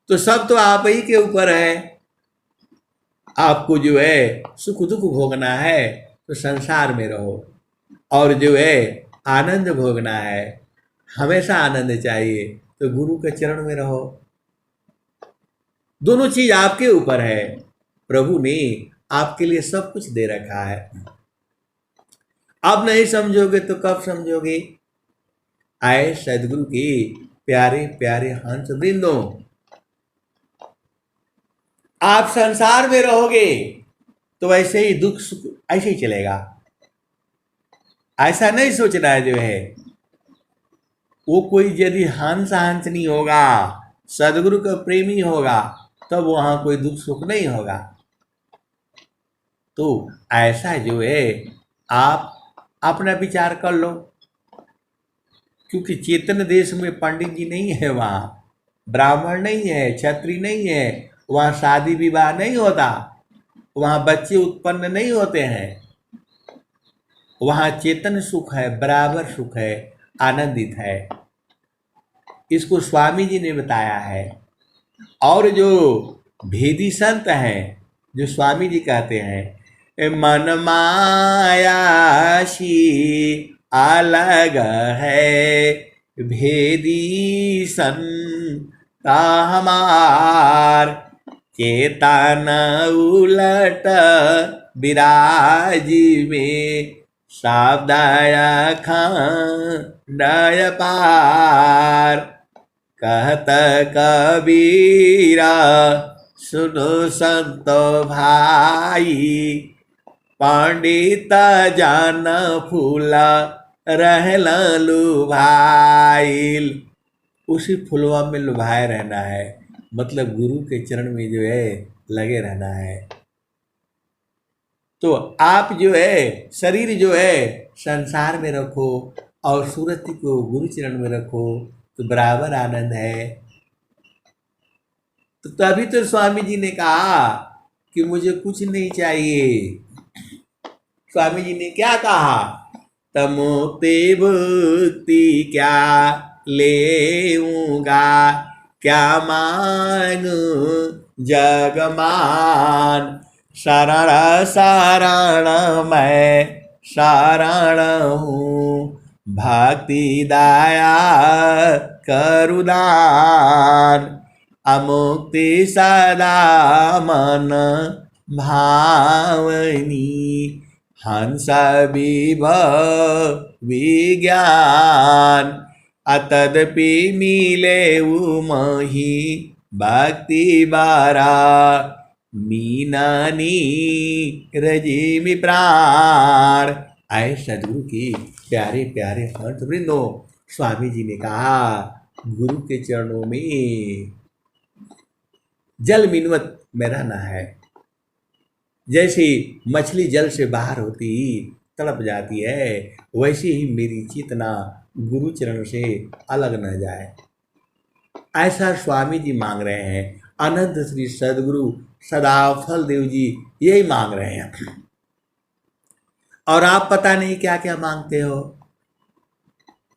तो सब तो आप ही के ऊपर है। आपको जो है सुख दुख भोगना है तो संसार में रहो, और जो है आनंद भोगना है, हमेशा आनंद चाहिए, तो गुरु के चरण में रहो। दोनों चीज आपके ऊपर है। प्रभु ने आपके लिए सब कुछ दे रखा है। अब नहीं समझोगे तो कब समझोगे? आए सदगुरु की प्यारे प्यारे हंस वृंदों, आप संसार में रहोगे तो ऐसे ही दुख सुख ऐसे ही चलेगा। ऐसा नहीं सोचना है जो है वो कोई यदि हंस हंस नहीं होगा, सदगुरु का प्रेमी होगा, तब वहां कोई दुख सुख नहीं होगा। तो ऐसा जो है आप अपना विचार कर लो, क्योंकि चेतन देश में पंडित जी नहीं है, वहाँ ब्राह्मण नहीं है, क्षत्रिय नहीं है, वहाँ शादी विवाह नहीं होता, वहाँ बच्चे उत्पन्न नहीं होते हैं। वहाँ चेतन सुख है, बराबर सुख है, आनंदित है। इसको स्वामी जी ने बताया है। और जो भेदी संत हैं, जो स्वामी जी कहते हैं मन मायाशी अलग है, भेदी संता हमार, चेतन उलट विराज में, सावधाय खंडय पार, कहत कबीरा सुनो संतो भाई, पंडित जान फूला रहल लुभाइल। उसी फुलवा में लुभाए रहना है, मतलब गुरु के चरण में जो है लगे रहना है। तो आप जो है शरीर जो है संसार में रखो और सूरत को गुरु चरण में रखो, तो बराबर आनंद है। तो तभी तो स्वामी जी ने कहा कि मुझे कुछ नहीं चाहिए। स्वामी जी ने क्या कहा? तमुक्ति भुक्ति क्या लेऊंगा, क्या मानू जगमान, शरण शरण मैं शरण हूँ, भक्ति दया करुदान, अमुक्ति सदा मन भावनी, हंस विभव विज्ञान, अतदपि मिले उमहि भक्ति बारा, मीनानी रजिमि प्राण। आए सदगुरु की प्यारे प्यारे हंस वृंदों, स्वामी जी ने कहा गुरु के चरणों में जल मिनवत में रहना है। जैसे मछली जल से बाहर होती तड़प जाती है, वैसे ही मेरी चेतना गुरु चरण से अलग न जाए, ऐसा स्वामी जी मांग रहे हैं। अनंत श्री सदगुरु सदाफल देव जी यही मांग रहे हैं। और आप पता नहीं क्या क्या मांगते हो।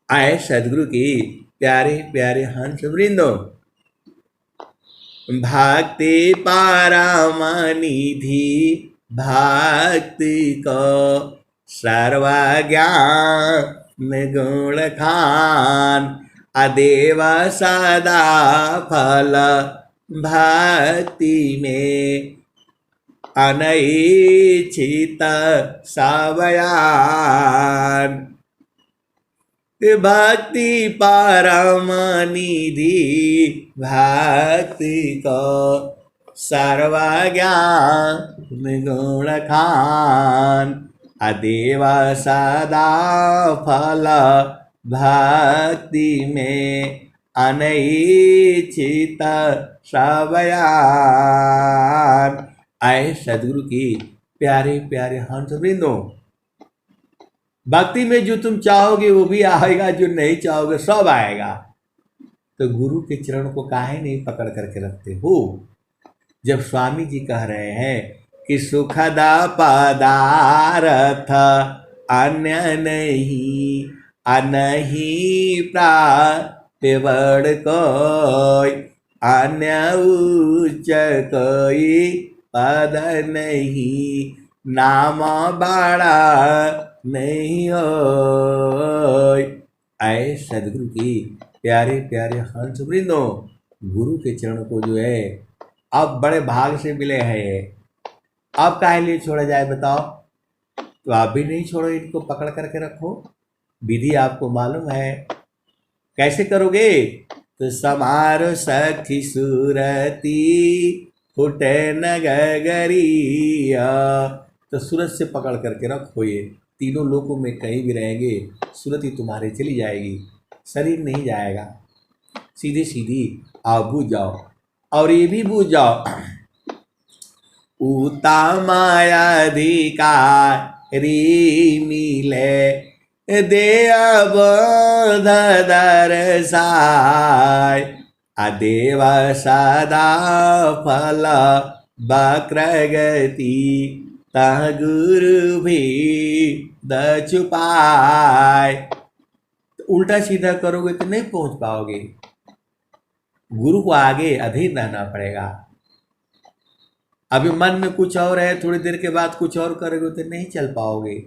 आए सदगुरु की प्यारे प्यारे हंस वृंदों, भक्ति पारमनिधि भक्ति को सर्वज्ञान गुण खान, अदेव सदा फल भक्ति में, अनैच्छित सवयान, भक्ति परम निधि भक्ति को सर्वज्ञान गुण खान, अदेव सदा फल भक्ति में, अनैच्छित सवयान। आए सदगुरु की प्यारे प्यारे हंस वृंदों, भक्ति में जो तुम चाहोगे वो भी आएगा, जो नहीं चाहोगे सब आएगा। तो गुरु के चरण को काहे नहीं पकड़ करके रखते हो? जब स्वामी जी कह रहे हैं कि सुखद पदार्थ अन्य नहीं, अनही प्राप्त कोई, अन्य उच्च कोई पद नहीं, नाम बड़ा नहीं हो। ऐ सदगुरु की प्यारे प्यारे हंस वृंदो, गुरु के चरण को जो है अब बड़े भाग से मिले हैं, अब काहे लिए छोड़ा जाए बताओ? तो आप भी नहीं छोड़ो, इनको पकड़ करके रखो। विधि आपको मालूम है, कैसे करोगे? तो समारो सखी सूरती फुटे नगरिया, तो सूरत से पकड़ करके रखो, ये तीनों लोकों में कहीं भी रहेंगे, सूरत ही तुम्हारे चली जाएगी, शरीर नहीं जाएगा। सीधी सीधी आप बूझ जाओ, और ये भी बूझ जाओ, उत्तमाधिकारी मिले देव दरसाय, अदेव सदा फल वक्रगति, तह गुरु भी द छुपाय। उल्टा सीधा करोगे तो नहीं पहुंच पाओगे, गुरु को आगे अधीन रहना पड़ेगा। अभी मन में कुछ और है, थोड़ी देर के बाद कुछ और करोगे तो नहीं चल पाओगे।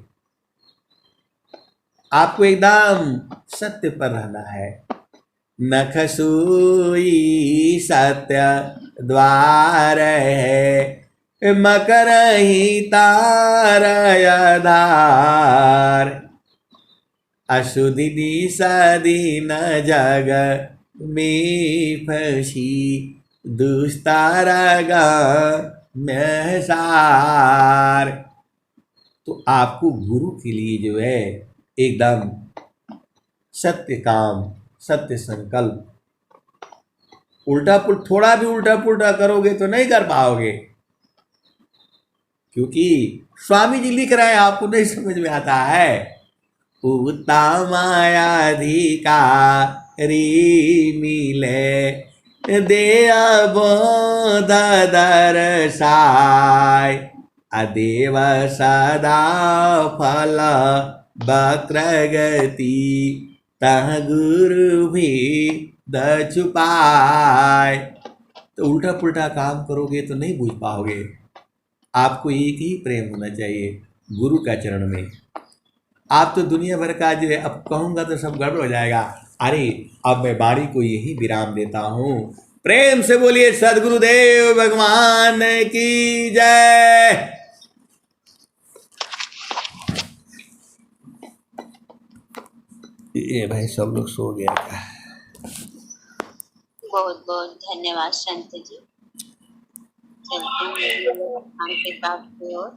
आपको एकदम सत्य पर रहना है। नख सूई सत्य द्वार है, मकर ही तार आधार, अशुद्धि दिशा न जग में फसी, दुस्तारगा में सार। तो आपको गुरु के लिए जो है एकदम सत्य काम, सत्य संकल्प, उल्टा पुल्टा, थोड़ा भी उल्टा पुल्टा करोगे तो नहीं कर पाओगे, क्योंकि स्वामी जी लिख रहे हैं, आपको नहीं समझ में आता है। उत्तमाधिकारी मिले देव दरसाय, अदेव सदा फल वक्रगति, तह गुरु भी द छुपाय। तो उल्टा पुल्टा काम करोगे तो नहीं बूझ पाओगे। आपको एक ही प्रेम होना चाहिए, गुरु का चरण में। आप तो दुनिया भर का जो है, अब कहूँगा तो सब गड़बड़ हो जाएगा। अरे अब मैं बाड़ी को यही विराम देता हूँ। प्रेम से बोलिए सद्गुरुदेव भगवान की जय। ये भाई सब लोग सो गया था। बहुत बहुत धन्यवाद संत जी। चलते हैं के पाठ की ओर।